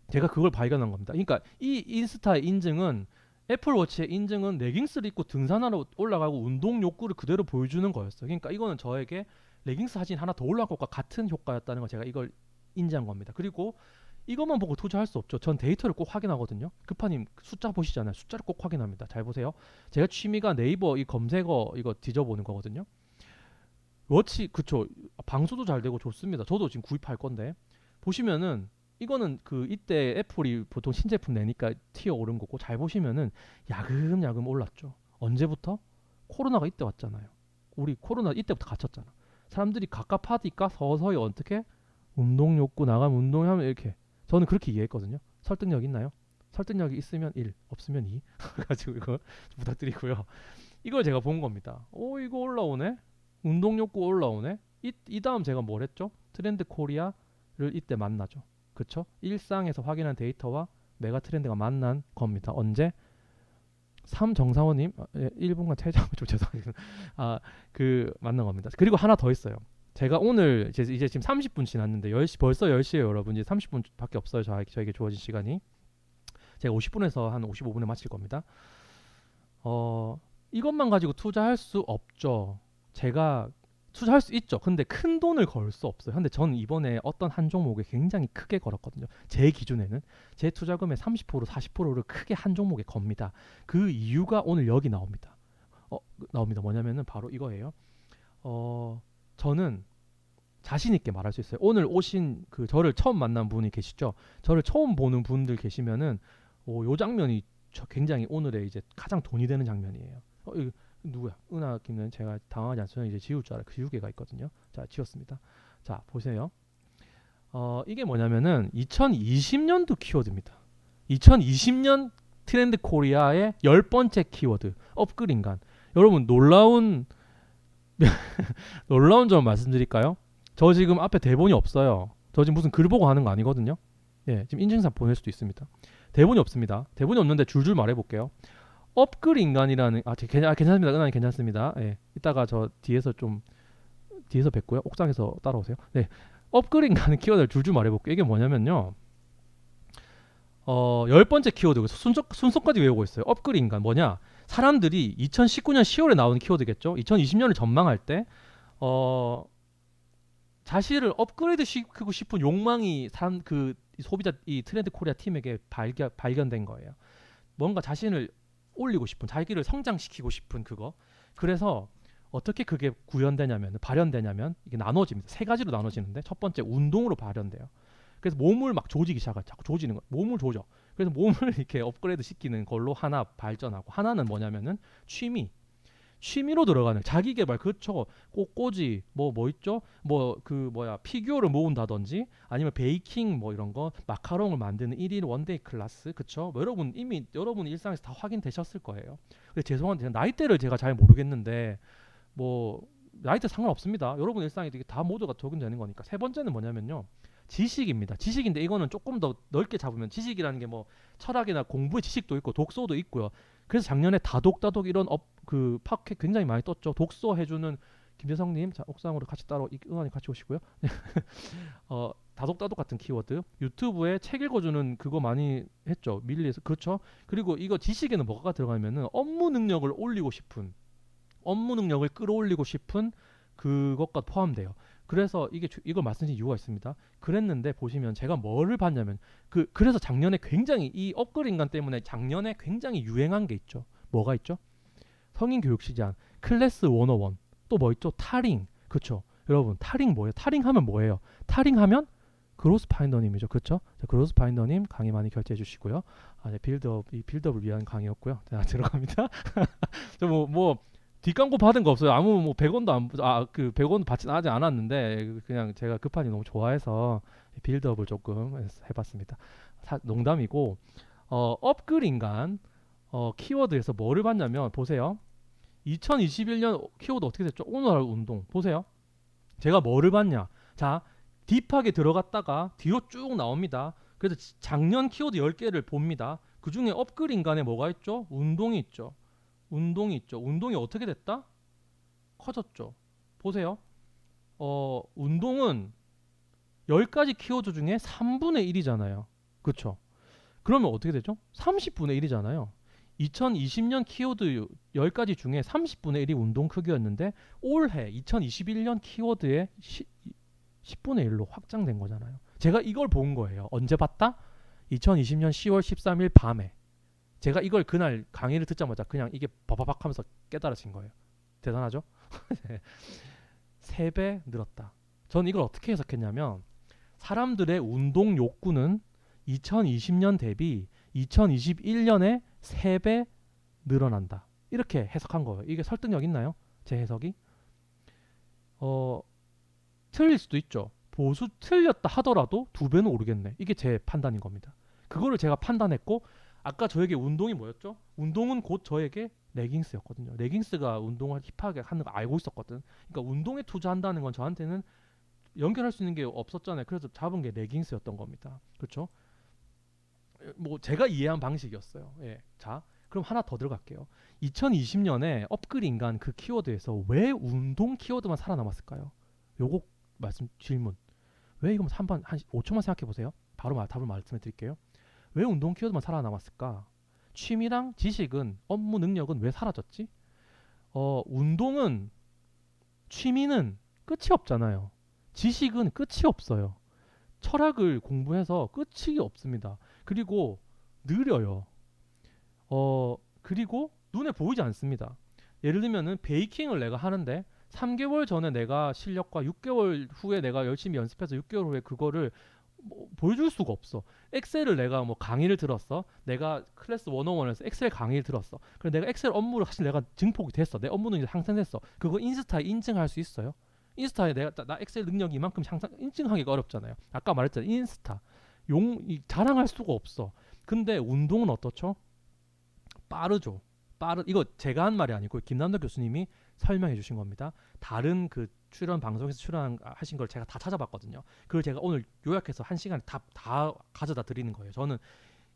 S1: 제가 그걸 발견한 겁니다. 그러니까 이 인스타의 인증은 애플워치의 인증은 레깅스를 입고 등산하러 올라가고 운동 욕구를 그대로 보여주는 거였어요. 그러니까 이거는 저에게 레깅스 사진 하나 더 올라갈 것과 같은 효과였다는 걸 제가 이걸 인지한 겁니다. 그리고 이것만 보고 투자할 수 없죠. 전 데이터를 꼭 확인하거든요. 급하님 숫자 보시잖아요. 숫자를 꼭 확인합니다. 잘 보세요. 제가 취미가 네이버 이 검색어 이거 뒤져보는 거거든요. 워치 그쵸. 방수도 잘 되고 좋습니다. 저도 지금 구입할 건데 보시면은 이거는 그 이때 애플이 보통 신제품 내니까 티어 오른 거고 잘 보시면은 야금야금 올랐죠. 언제부터? 코로나가 이때 왔잖아요. 우리 코로나 이때부터 갇혔잖아. 사람들이 갑갑하니까 서서히 어떻게 운동 욕구 나가면 운동하면 이렇게 저는 그렇게 이해했거든요. 설득력 있나요? 설득력이 있으면 1, 없으면 2. 가지고 이거 부탁드리고요. 이걸 제가 본 겁니다. 이거 올라오네. 운동 욕구 올라오네. 이 다음 제가 뭘 했죠? 트렌드 코리아를 이때 만나죠. 그쵸? 일상에서 확인한 데이터와 메가 트렌드가 만난 겁니다. 언제? 정상호님 1분간 퇴장 좀 죄송합니다. 만난 겁니다. 그리고 하나 더 있어요. 제가 오늘 이제 지금 30분 지났는데 벌써 10시에요 여러분. 이제 30분밖에 없어요. 저에게 주어진 시간이. 제가 50분에서 한 55분에 마칠 겁니다. 이것만 가지고 투자할 수 없죠. 제가 투자할 수 있죠. 근데 큰 돈을 걸 수 없어요. 근데 저는 이번에 어떤 한 종목에 굉장히 크게 걸었거든요. 제 기준에는 제 투자금의 30% 40%를 크게 한 종목에 겁니다. 그 이유가 오늘 여기 나옵니다. 나옵니다. 뭐냐면은 바로 이거예요. 저는 자신 있게 말할 수 있어요. 오늘 오신 그 저를 처음 만난 분이 계시죠? 저를 처음 보는 분들 계시면은 요 장면이 굉장히 오늘의 이제 가장 돈이 되는 장면이에요. 이거 누구야? 은하 김는 제가 당황하지 않습니다. 이제 지울 줄 알아. 지우개가 있거든요. 자, 지웠습니다. 자, 보세요. 이게 뭐냐면은 2020년도 키워드입니다. 2020년 트렌드 코리아의 10번째 키워드 업글인간. 여러분 놀라운 점 말씀드릴까요? 저 지금 앞에 대본이 없어요. 저 지금 무슨 글 보고 하는 거 아니거든요. 예, 지금 인증샷 보낼 수도 있습니다. 대본이 없습니다. 대본이 없는데 줄줄 말해볼게요. 업글 인간이라는 괜찮습니다. 은하님 괜찮습니다. 예, 이따가 저 뒤에서 뵙고요. 옥상에서 따라오세요. 네, 업글 인간은 키워드를 줄줄 말해볼게요. 이게 뭐냐면요. 10번째 키워드 순서까지 외우고 있어요. 업글 인간 뭐냐? 사람들이 2019년 10월에 나오는 키워드겠죠. 2020년을 전망할 때 자신을 업그레이드 시키고 싶은 욕망이 소비자 이 트렌드 코리아 팀에게 발견된 거예요. 뭔가 자신을 올리고 싶은, 자기를 성장시키고 싶은 그거. 그래서 어떻게 그게 발현되냐면 이게 나눠집니다. 세 가지로 나눠지는데 첫 번째 운동으로 발현돼요. 그래서 몸을 막 조지기 시작하죠. 자꾸 조지는 거. 몸을 조져. 그래서 몸을 이렇게 업그레이드 시키는 걸로 하나 발전하고, 하나는 뭐냐면은 취미로 들어가는 자기 개발. 그렇죠. 꽃꽂이 뭐 있죠? 피규어를 모은다든지 아니면 베이킹 뭐 이런 거, 마카롱을 만드는 1일 원데이 클래스. 그렇죠? 여러분 일상에서 다 확인되셨을 거예요. 근데 죄송한데 나이대를 제가 잘 모르겠는데 나이대 상관없습니다. 여러분 일상에 다 모두가 적용되는 거니까. 세 번째는 뭐냐면요. 지식입니다. 지식인데 이거는 조금 더 넓게 잡으면 지식이라는 게 철학이나 공부의 지식도 있고 독서도 있고요. 그래서 작년에 다독 이런 팟캐 굉장히 많이 떴죠. 독서 해주는 김재성님, 자 옥상으로 같이 은하님 같이 오시고요. 다독 같은 키워드, 유튜브에 책 읽어주는 그거 많이 했죠. 밀리에서. 그렇죠. 그리고 이거 지식에는 뭐가 들어가면은 업무 능력을 끌어올리고 싶은 그것과 포함돼요. 그래서 이걸 말씀드린 이유가 있습니다. 그랬는데 보시면 제가 뭐를 봤냐면 그래서 작년에 굉장히 이 업글 인간 때문에 작년에 굉장히 유행한 게 있죠. 뭐가 있죠? 성인 교육 시장, 클래스 101, 또 뭐 있죠? 타링. 그렇죠. 여러분 타링 뭐예요? 타링하면 뭐예요? 타링하면 그로스 파인더님이죠. 그렇죠? 그로스 파인더님 강의 많이 결제해 주시고요. 빌드업을 위한 강의였고요. 자, 들어갑니다. 뒷광고 받은 거 없어요. 100원도 받진 하지 않았는데 그냥 제가 급하니 너무 좋아해서 빌드업을 조금 해봤습니다. 농담이고, 업글 인간 키워드에서 뭐를 봤냐면 보세요. 2021년 키워드 어떻게 됐죠? 오늘 하루 운동 보세요. 제가 뭐를 봤냐? 자, 딥하게 들어갔다가 뒤로 쭉 나옵니다. 그래서 작년 키워드 10개를 봅니다. 그 중에 업글 인간에 뭐가 있죠? 운동이 있죠. 운동이 어떻게 됐다? 커졌죠. 보세요. 운동은 10가지 키워드 중에 3분의 1이잖아요. 그렇죠? 그러면 어떻게 되죠? 30분의 1이잖아요. 2020년 키워드 10가지 중에 30분의 1이 운동 크기였는데 올해 2021년 키워드의 10분의 1로 확장된 거잖아요. 제가 이걸 본 거예요. 언제 봤다? 2020년 10월 13일 밤에. 제가 이걸 그날 강의를 듣자마자 그냥 이게 바바박 하면서 깨달아진 거예요. 대단하죠? 3배 늘었다. 저는 이걸 어떻게 해석했냐면 사람들의 운동 욕구는 2020년 대비 2021년에 3배 늘어난다. 이렇게 해석한 거예요. 이게 설득력 있나요? 제 해석이? 틀릴 수도 있죠. 틀렸다 하더라도 2배는 오르겠네. 이게 제 판단인 겁니다. 그거를 제가 판단했고, 아까 저에게 운동이 뭐였죠? 운동은 곧 저에게 레깅스였거든요. 레깅스가 운동을 힙하게 하는 거 알고 있었거든. 그러니까 운동에 투자한다는 건 저한테는 연결할 수 있는 게 없었잖아요. 그래서 잡은 게 레깅스였던 겁니다. 그렇죠? 제가 이해한 방식이었어요. 예. 자, 그럼 하나 더 들어갈게요. 2020년에 업글 인간 그 키워드에서 왜 운동 키워드만 살아남았을까요? 요거 질문. 왜 이거 한 5초만 생각해 보세요. 바로 답을 말씀해 드릴게요. 왜 운동 키워드만 살아남았을까? 취미랑 지식은, 업무 능력은 왜 사라졌지? 취미는 끝이 없잖아요. 지식은 끝이 없어요. 철학을 공부해서 끝이 없습니다. 그리고 느려요. 그리고 눈에 보이지 않습니다. 예를 들면은 베이킹을 내가 하는데 3개월 전에 내가 실력과 6개월 후에 내가 열심히 연습해서 6개월 후에 그거를 뭐 보여줄 수가 없어. 엑셀을 내가 뭐 강의를 들었어. 내가 클래스 101에서 엑셀 강의를 들었어. 그래 내가 엑셀 업무를 사실 내가 증폭이 됐어. 내 업무는 이제 상승됐어. 그거 인스타에 인증할 수 있어요? 인스타에 내가 나 엑셀 능력이 이만큼 상상 인증하기가 어렵잖아요. 아까 말했잖아. 인스타 자랑할 수가 없어. 근데 운동은 어떻죠? 빠르죠. 이거 제가 한 말이 아니고 김남덕 교수님이 설명해 주신 겁니다. 다른 그 출연 방송에서 출연하신 걸 제가 다 찾아봤거든요. 그걸 제가 오늘 요약해서 한 시간에 다 가져다 드리는 거예요. 저는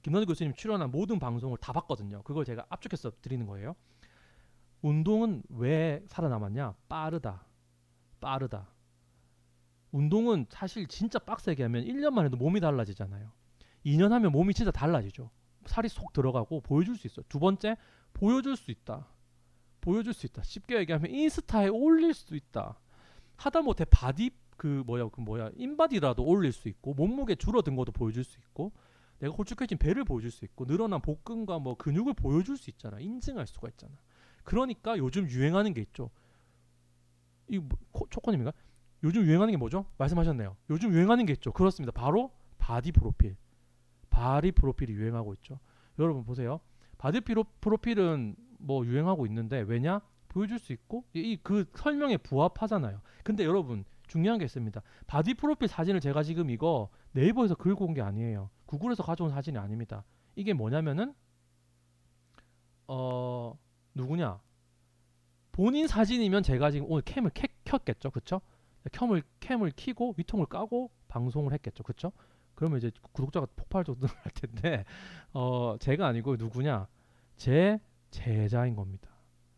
S1: 김남덕 교수님 출연한 모든 방송을 다 봤거든요. 그걸 제가 압축해서 드리는 거예요. 운동은 왜 살아남았냐? 빠르다. 운동은 사실 진짜 빡세게 하면 1년만 해도 몸이 달라지잖아요. 2년 하면 몸이 진짜 달라지죠. 살이 속 들어가고 보여줄 수 있어요. 두 번째, 보여줄 수 있다. 쉽게 얘기하면 인스타에 올릴 수 있다. 하다못해 바디 인바디라도 올릴 수 있고 몸무게 줄어든 것도 보여줄 수 있고 내가 홀쭉해진 배를 보여줄 수 있고 늘어난 복근과 뭐 근육을 보여줄 수 있잖아. 인증할 수가 있잖아. 그러니까 요즘 유행하는 게 있죠. 이 초코님인가? 요즘 유행하는 게 뭐죠? 말씀하셨네요. 요즘 유행하는 게 있죠. 그렇습니다. 바로 바디 프로필. 바디 프로필이 유행하고 있죠. 여러분 보세요. 바디 프로필은 뭐 유행하고 있는데 왜냐? 보여줄 수 있고 그 설명에 부합하잖아요. 근데 여러분 중요한 게 있습니다. 바디 프로필 사진을 제가 지금 이거 네이버에서 긁고 온 게 아니에요. 구글에서 가져온 사진이 아닙니다. 이게 뭐냐면은 누구냐? 본인 사진이면 제가 지금 오늘 캠을 켰겠죠. 그쵸? 캠을 켜고 위통을 까고 방송을 했겠죠. 그쵸? 그러면 이제 구독자가 폭발적으로 늘어날 텐데 제가 아니고 누구냐? 제 제자인 겁니다.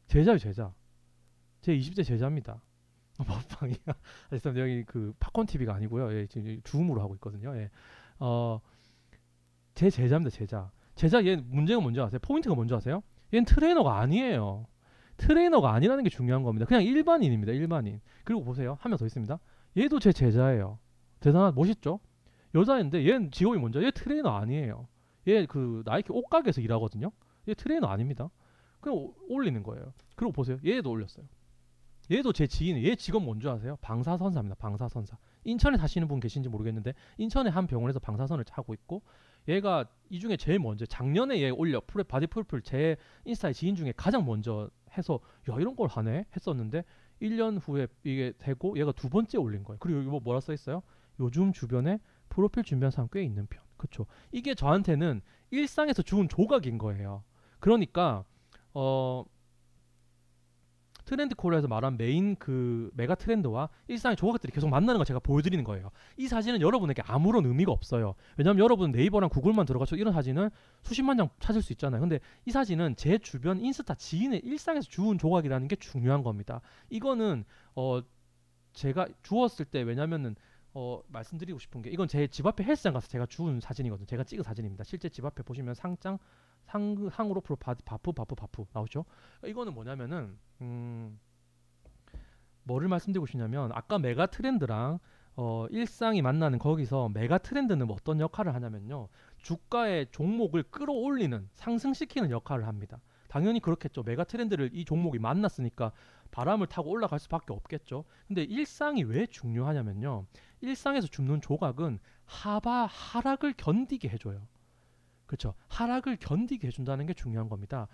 S1: 제자요 제자. 제 20대 제자입니다. 먹방이야. 일단 여기 그 팝콘 TV가 아니고요. 예, 지금 줌으로 하고 있거든요. 예. 제 제자입니다. 제자 얘 문제가 뭔지 아세요? 포인트가 뭔지 아세요? 얘는 트레이너가 아니에요. 트레이너가 아니라는 게 중요한 겁니다. 그냥 일반인입니다. 일반인. 그리고 보세요. 한 명 더 있습니다. 얘도 제 제자예요. 멋있죠? 여자인데 얘는 직업이 뭔지 얘 트레이너 아니에요. 얘 그 나이키 옷가게에서 일하거든요. 얘 트레이너 아닙니다. 그냥 올리는 거예요. 그리고 보세요. 얘도 올렸어요. 얘도 제 지인이에요. 얘 직업 뭔지 아세요? 방사선사입니다. 방사선사. 인천에 사시는 분 계신지 모르겠는데 인천의 한 병원에서 방사선을 하고 있고 얘가 이 중에 제일 먼저 작년에 얘 올려 바디 프로필 제 인스타에 지인 중에 가장 먼저 해서 야 이런 걸 하네 했었는데 1년 후에 이게 되고 얘가 두 번째 올린 거예요. 그리고 이거 뭐라 써 있어요? 요즘 주변에 프로필 준비한 사람 꽤 있는 편. 그쵸? 이게 저한테는 일상에서 주운 조각인 거예요. 그러니까 트렌드 코리아에서 말한 메인 그 메가 트렌드와 일상의 조각들이 계속 만나는 걸 제가 보여드리는 거예요. 이 사진은 여러분에게 아무런 의미가 없어요. 왜냐하면 여러분 네이버랑 구글만 들어가서 이런 사진을 수십만 장 찾을 수 있잖아요. 근데 이 사진은 제 주변 인스타 지인의 일상에서 주운 조각이라는 게 중요한 겁니다. 이거는 제가 주웠을 때 왜냐면은 말씀드리고 싶은 게 이건 제 집 앞에 헬스장 가서 제가 주운 사진이거든요. 제가 찍은 사진입니다. 실제 집 앞에 보시면 상으로 바프 나오죠. 이거는 뭐냐면은 뭐를 말씀드리고 싶냐면 아까 메가 트렌드랑 일상이 만나는 거기서 메가 트렌드는 뭐 어떤 역할을 하냐면요. 주가의 종목을 끌어올리는 상승시키는 역할을 합니다. 당연히 그렇겠죠. 메가 트렌드를 이 종목이 만났으니까 바람을 타고 올라갈 수밖에 없겠죠. 근데 일상이 왜 중요하냐면요. 일상에서 줍는 조각은 하락을 견디게 해줘요. 그렇죠. 하락을 견디게 해준다는 게 중요한 겁니다.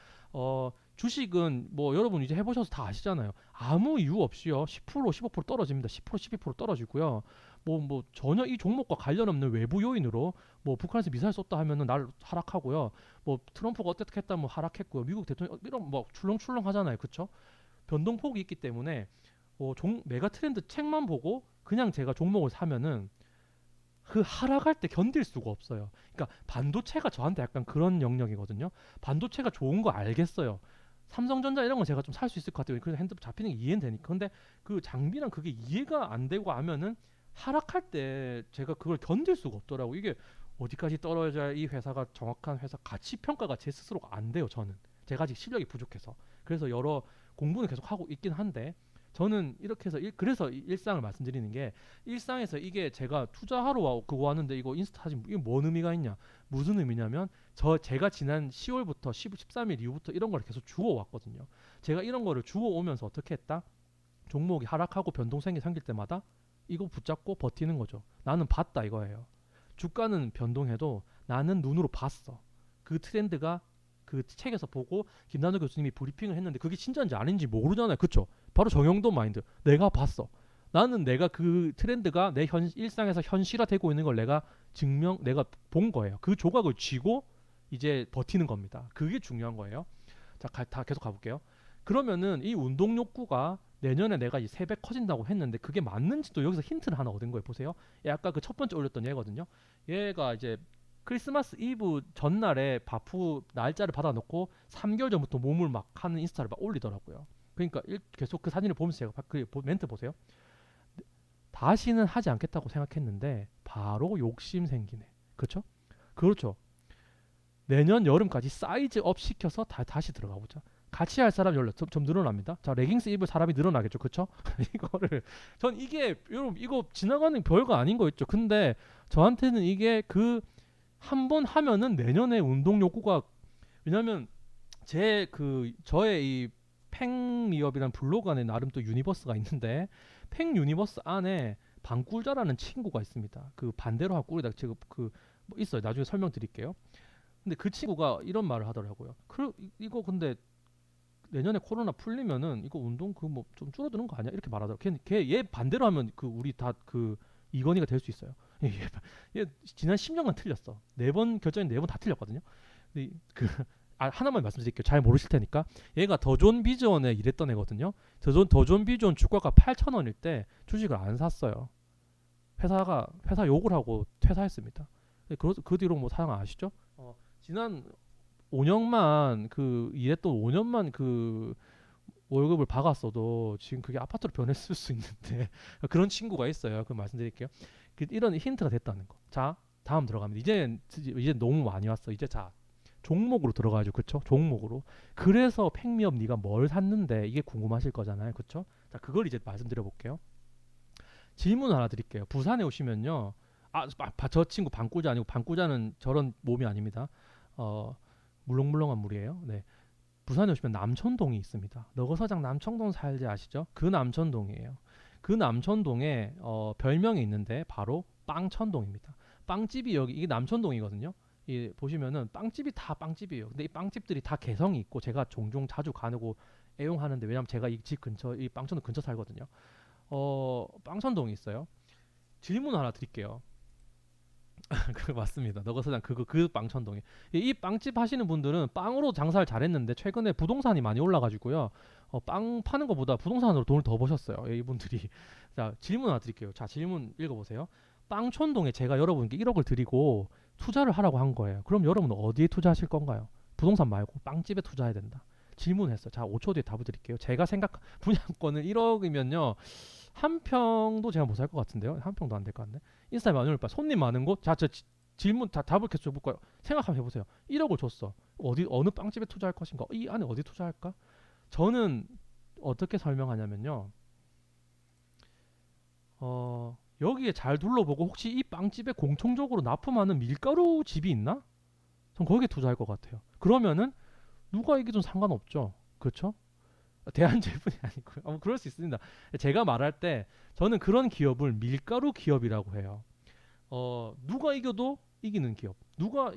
S1: 주식은 뭐 여러분 이제 해보셔서 다 아시잖아요. 아무 이유 없이요. 10%, 15% 떨어집니다. 10%, 12% 떨어지고요. 뭐 전혀 이 종목과 관련 없는 외부 요인으로 뭐 북한에서 미사일 썼다 하면은 날 하락하고요. 뭐 트럼프가 어떻게 했다 뭐 하락했고요. 미국 대통령 이런 뭐 출렁출렁 하잖아요. 그렇죠? 변동폭이 있기 때문에 메가 트렌드 책만 보고 그냥 제가 종목을 사면은 그 하락할 때 견딜 수가 없어요. 그러니까 반도체가 저한테 약간 그런 영역이거든요. 반도체가 좋은 거 알겠어요. 삼성전자 이런 건 제가 좀 살 수 있을 것 같아요. 그래서 핸드폰 잡히는 게 이해는 되니까. 근데 그 장비랑 그게 이해가 안 되고 하면은 하락할 때 제가 그걸 견딜 수가 없더라고. 이게 어디까지 떨어져야 이 회사가 정확한 회사 가치 평가가 제 스스로가 안 돼요. 저는 제가 아직 실력이 부족해서. 그래서 여러 공부는 계속 하고 있긴 한데 저는 이렇게 해서 그래서 일상을 말씀드리는 게 일상에서 이게 제가 투자하러 그거 왔는데 이거 인스타 사진 이게 뭔 의미가 있냐 무슨 의미냐면 제가 지난 10월부터 13일 이후부터 이런 걸 계속 주워왔거든요. 제가 이런 거를 주워오면서 어떻게 했다? 종목이 하락하고 변동성이 생길 때마다 이거 붙잡고 버티는 거죠. 나는 봤다 이거예요. 주가는 변동해도 나는 눈으로 봤어. 그 트렌드가 그 책에서 보고 김남도 교수님이 브리핑을 했는데 그게 진짜인지 아닌지 모르잖아요. 그쵸? 바로 정영돈 마인드. 내가 봤어. 나는 내가 그 트렌드가 내 일상에서 현실화되고 있는 걸 내가 본 거예요. 그 조각을 쥐고 이제 버티는 겁니다. 그게 중요한 거예요. 자, 다 계속 가볼게요. 그러면은 이 운동 욕구가 내년에 내가 이 3배 커진다고 했는데 그게 맞는지도 여기서 힌트를 하나 얻은 거예요. 보세요. 얘 아까 그 첫 번째 올렸던 얘거든요. 얘가 이제 크리스마스 이브 전날에 바프 날짜를 받아놓고 3개월 전부터 몸을 막 하는 인스타를 막 올리더라고요. 그러니까 계속 그 사진을 보면서 제가 그 멘트 보세요. 다시는 하지 않겠다고 생각했는데 바로 욕심 생기네. 그렇죠? 그렇죠. 내년 여름까지 사이즈업 시켜서 다시 들어가 보자. 같이 할 사람 좀 늘어납니다. 자, 레깅스 입을 사람이 늘어나겠죠. 그쵸? 이거를 전 이게 여러분 이거 지나가는 별거 아닌 거 있죠. 근데 저한테는 이게 그 한 번 하면은 내년에 운동 욕구가 왜냐면 저의 이 팽리업이라는 블로그 안에 나름 또 유니버스가 있는데 팽 유니버스 안에 방꿀자라는 친구가 있습니다. 그 반대로 한 꿀이다. 지금 뭐 있어요. 나중에 설명드릴게요. 근데 그 친구가 이런 말을 하더라고요. 이거 근데 내년에 코로나 풀리면은 이거 운동 그 뭐 좀 줄어드는 거 아니야? 이렇게 말하더라고. 걔 반대로 하면 그 우리 다 그 이건희가 될 수 있어요. 얘 지난 10년간 틀렸어. 4번 결정이 4번 다 틀렸거든요. 근데 하나만 말씀드릴게요. 잘 모르실 테니까. 얘가 더존 비전에 일했던 애거든요. 더존 비전 주가가 8,000원일 때 주식을 안 샀어요. 회사 욕을 하고 퇴사했습니다. 그 뒤로 뭐 사장 아시죠? 지난 5년만 일했던 5년만 그 월급을 박았어도 지금 그게 아파트로 변했을 수 있는데 그런 친구가 있어요. 그 말씀드릴게요. 이런 힌트가 됐다는 거. 자, 다음 들어갑니다. 이제 너무 많이 왔어. 이제 자, 종목으로 들어가죠. 그쵸? 종목으로. 그래서 팽미업 네가 뭘 샀는데 이게 궁금하실 거잖아요. 그쵸? 자, 그걸 이제 말씀드려 볼게요. 질문 하나 드릴게요. 부산에 오시면요. 저 친구 방꾸자 아니고 방꾸자는 저런 몸이 아닙니다. 물렁물렁한 물이에요. 네. 부산에 오시면 남천동이 있습니다. 너거서장 남천동 살지 아시죠? 그 남천동이에요. 그 남천동에 별명이 있는데 바로 빵천동입니다. 빵집이 이게 남천동이거든요. 보시면은 빵집이 다 빵집이에요. 근데 이 빵집들이 다 개성이 있고 제가 종종 자주 가고 애용하는데 왜냐면 제가 이 집 근처 이 빵천동 근처 살거든요. 빵천동이 있어요. 질문 하나 드릴게요. 그 맞습니다. 너거서장 그 빵천동이 이 빵집 하시는 분들은 빵으로 장사를 잘했는데 최근에 부동산이 많이 올라가지고요. 빵 파는 것보다 부동산으로 돈을 더 버셨어요. 이분들이. 자, 질문 하나 드릴게요. 자, 질문 읽어보세요. 빵천동에 제가 여러분께 1억을 드리고 투자를 하라고 한 거예요. 그럼 여러분은 어디에 투자하실 건가요? 부동산 말고 빵집에 투자해야 된다. 질문했어요. 자, 5초 뒤에 답을 드릴게요. 제가 분양권을 1억이면요. 한 평도 제가 못 살 것 같은데요. 한 평도 안 될 것 같네. 인스타에 많이 올까? 손님 많은 곳? 자, 질문 답을 계속 줘볼까요? 생각 한번 해보세요. 1억을 줬어. 어느 빵집에 투자할 것인가? 이 안에 어디 투자할까? 저는 어떻게 설명하냐면요. 여기에 잘 둘러보고 혹시 이 빵집에 공통적으로 납품하는 밀가루 집이 있나? 전 거기에 투자할 것 같아요. 그러면은 누가 이기든 상관없죠. 그렇죠? 대한제품이 아니고요. 그럴 수 있습니다. 제가 말할 때 저는 그런 기업을 밀가루 기업이라고 해요. 누가 이겨도 이기는 기업. 누가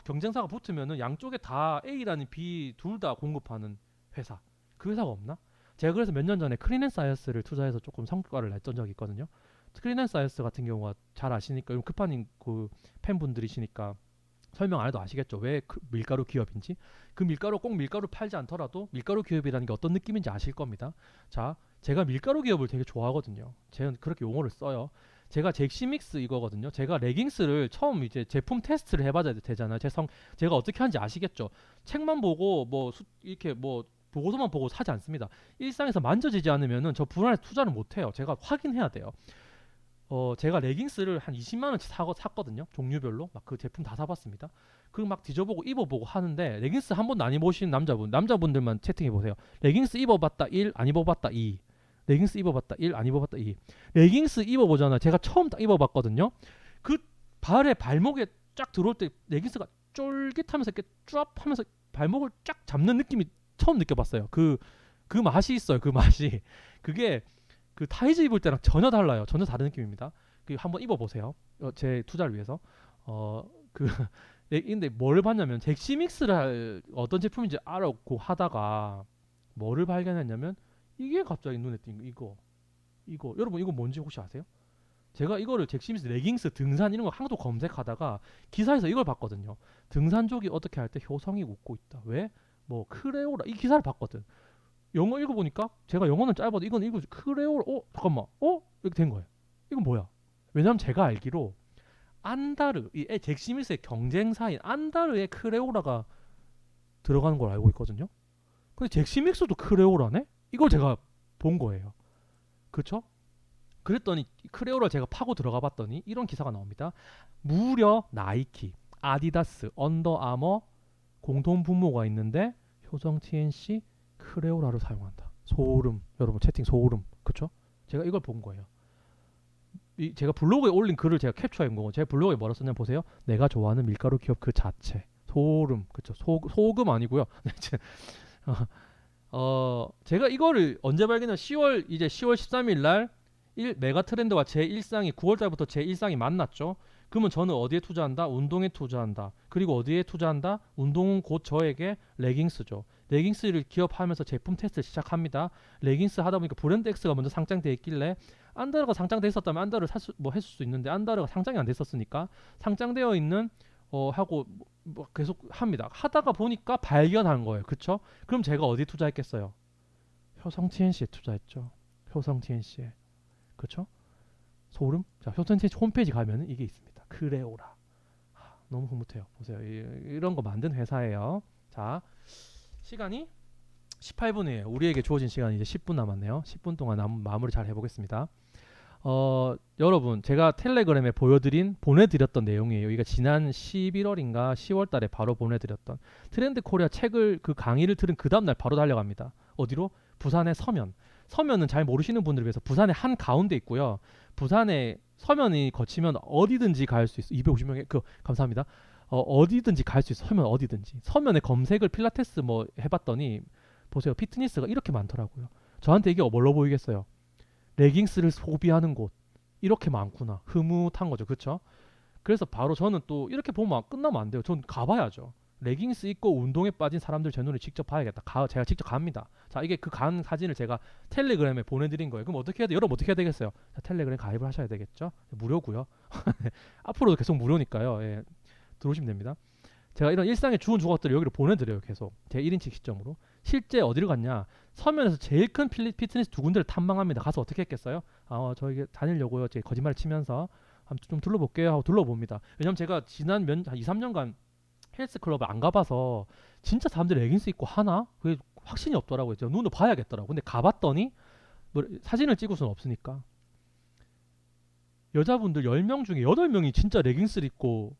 S1: 경쟁사가 붙으면은 양쪽에 다 A라는 B 둘 다 공급하는 회사. 그 회사가 없나? 제가 그래서 몇 년 전에 크린앤사이언스를 투자해서 조금 성과를 냈던 적이 있거든요. 크린앤사이언스 같은 경우가 잘 아시니까 급한님 그 팬분들이시니까 설명 안 해도 아시겠죠. 왜 밀가루 기업인지. 그 꼭 밀가루 팔지 않더라도 밀가루 기업이라는 게 어떤 느낌인지 아실 겁니다. 자, 제가 밀가루 기업을 되게 좋아하거든요. 제가 그렇게 용어를 써요. 제가 잭시믹스 이거거든요. 제가 레깅스를 처음 이제 제품 테스트를 해봐야 되잖아요. 제가 어떻게 하는지 아시겠죠. 책만 보고 이렇게 보고서만 보고 사지 않습니다. 일상에서 만져지지 않으면은 저 불안해 투자를 못 해요. 제가 확인해야 돼요. 제가 레깅스를 한 20만 원치 샀거든요. 종류별로 막 그 제품 다 사봤습니다. 그 막 뒤져보고 입어보고 하는데 레깅스 한 번도 안 입어보신 남자분들만 채팅해 보세요. 레깅스 입어봤다 1, 안 입어봤다 2. 레깅스 입어봤다 1, 안 입어봤다 2. 레깅스 입어보잖아요. 제가 처음 딱 입어봤거든요. 그 발목에 쫙 들어올 때 레깅스가 쫄깃하면서 이렇게 쫙 하면서 발목을 쫙 잡는 느낌이 처음 느껴봤어요. 그 그 맛이 있어요. 그 맛이. 그게 그 타이즈 입을 때랑 전혀 달라요. 전혀 다른 느낌입니다. 그 한번 입어보세요. 제 투자를 위해서. 그 근데 뭘 봤냐면 잭시믹스를 어떤 제품인지 알았고 하다가 뭐를 발견했냐면 이게 갑자기 눈에 띈 거. 이거 여러분 이거 뭔지 혹시 아세요? 제가 이거를 잭시믹스 레깅스 등산 이런 거 항도 검색하다가 기사에서 이걸 봤거든요. 등산족이 어떻게 할 때 효성이 웃고 있다. 왜? 뭐 크레오라 이 기사를 봤거든. 영어 읽어보니까 제가 영어는 짧아도 이건 읽어 크레오라 잠깐만 이렇게 된 거예요. 이건 뭐야? 왜냐면 제가 알기로 안다르 이 잭시밀스의 경쟁사인 안다르의 크레오라가 들어가는 걸 알고 있거든요. 근데 잭시믹스도 크레오라네? 이걸 제가 본 거예요. 그쵸? 그랬더니 크레오라 제가 파고 들어가 봤더니 이런 기사가 나옵니다. 무려 나이키, 아디다스, 언더아머 공통 분모가 있는데 효성 TNC 크레오라를 사용한다. 소름. 여러분 채팅 소름. 그쵸? 제가 이걸 본 거예요. 제가 블로그에 올린 글을 제가 캡처해 온 거고 제 블로그에 뭐라 썼냐면 보세요. 내가 좋아하는 밀가루 기업 그 자체. 소름. 그쵸? 소금 아니고요. 제가 이거를 언제 발견했냐 10월 13일 날 메가 트렌드와 제 일상이 9월 달부터 제 일상이 만났죠. 그러면 저는 어디에 투자한다? 운동에 투자한다. 그리고 어디에 투자한다? 운동은 곧 저에게 레깅스죠. 레깅스를 기업하면서 제품 테스트를 시작합니다. 레깅스 하다 보니까 브랜드 X가 먼저 상장돼 있길래 안다르가 상장돼 있었다면 안다르를 했을 수 있는데 안다르가 상장이 안 됐었으니까 상장되어 있는 하고 뭐 계속 합니다. 하다가 보니까 발견한 거예요. 그쵸? 그럼 제가 어디 투자했겠어요? 효성 TNC에 투자했죠. 효성 TNC에. 그쵸? 소름? 자, 효성 TNC 홈페이지 가면은 이게 있습니다. 크레오라. 너무 흐뭇해요. 보세요. 이런 거 만든 회사예요. 자, 시간이 18분이에요. 우리에게 주어진 시간이 이제 10분 남았네요. 10분 동안 마무리 잘 해보겠습니다. 여러분 제가 텔레그램에 보내드렸던 내용이에요. 이게 지난 11월인가 10월달에 바로 보내드렸던 트렌드 코리아 책을 그 강의를 들은 그 다음날 바로 달려갑니다. 어디로? 부산의 서면. 서면은 잘 모르시는 분들을 위해서 부산의 한 가운데 있고요. 부산에 서면이 거치면 어디든지 갈 수 있어. 250명의 감사합니다. 어디든지 갈 수 있어. 서면 어디든지. 서면에 검색을 필라테스 뭐 해봤더니 보세요. 피트니스가 이렇게 많더라고요. 저한테 이게 뭘로 보이겠어요? 레깅스를 소비하는 곳 이렇게 많구나. 흐뭇한 거죠. 그쵸? 그래서 바로 저는 또 이렇게 보면 끝나면 안 돼요. 전 가봐야죠. 레깅스 입고 운동에 빠진 사람들 제 눈에 직접 봐야겠다. 제가 직접 갑니다. 자, 이게 그 간 사진을 제가 텔레그램에 보내드린 거예요. 그럼 어떻게 해야 돼? 여러분 어떻게 해야 되겠어요? 자, 텔레그램 가입을 하셔야 되겠죠? 무료고요. 앞으로도 계속 무료니까요. 예, 들어오시면 됩니다. 제가 이런 일상의 주운 조각들을 여기로 보내드려요. 계속 제 1인칭 시점으로. 실제 어디로 갔냐? 서면에서 제일 큰 피트니스 두 군데를 탐방합니다. 가서 어떻게 했겠어요? 저 이게 다니려고요. 제 거짓말 치면서 한번 좀 둘러볼게요 하고 둘러봅니다. 왜냐면 제가 지난 한 2, 3년간 헬스클럽을 안 가봐서 진짜 사람들이 레깅스 입고 하나? 그게 확신이 없더라고요. 제가 눈으로 봐야겠더라고. 근데 가봤더니 뭐 사진을 찍을 수는 없으니까 여자분들 10명 중에 8명이 진짜 레깅스를 입고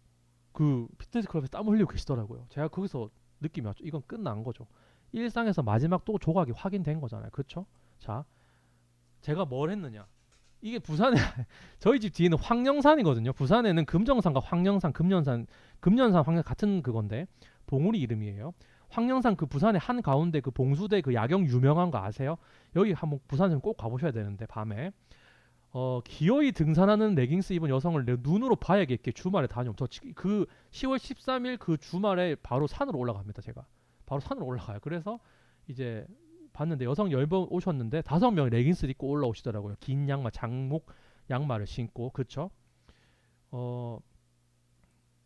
S1: 그 피트니스 클럽에서 땀 흘리고 계시더라고요. 제가 거기서 느낌이 왔죠. 이건 끝난 거죠. 일상에서 마지막 또 조각이 확인된 거잖아요. 그렇죠? 자, 제가 뭘 했느냐? 이게 부산에 저희 집 뒤에는 황령산이거든요. 부산에는 금정산과 황령산, 금년산, 황령 같은 그건데 봉우리 이름이에요. 황령산 그 부산의 한 가운데 그 봉수대 그 야경 유명한 거 아세요? 여기 한번 부산에 꼭 가보셔야 되는데 밤에 기어이 등산하는 레깅스 입은 여성을 내 눈으로 봐야겠게 주말에 다녀. 그 10월 13일 그 주말에 바로 산으로 올라갑니다. 제가 바로 산으로 올라가요. 그래서 이제 봤는데 여성 10명 오셨는데 5명이 레깅스를 입고 올라오시더라고요. 긴 양말, 장목 양말을 신고. 그쵸?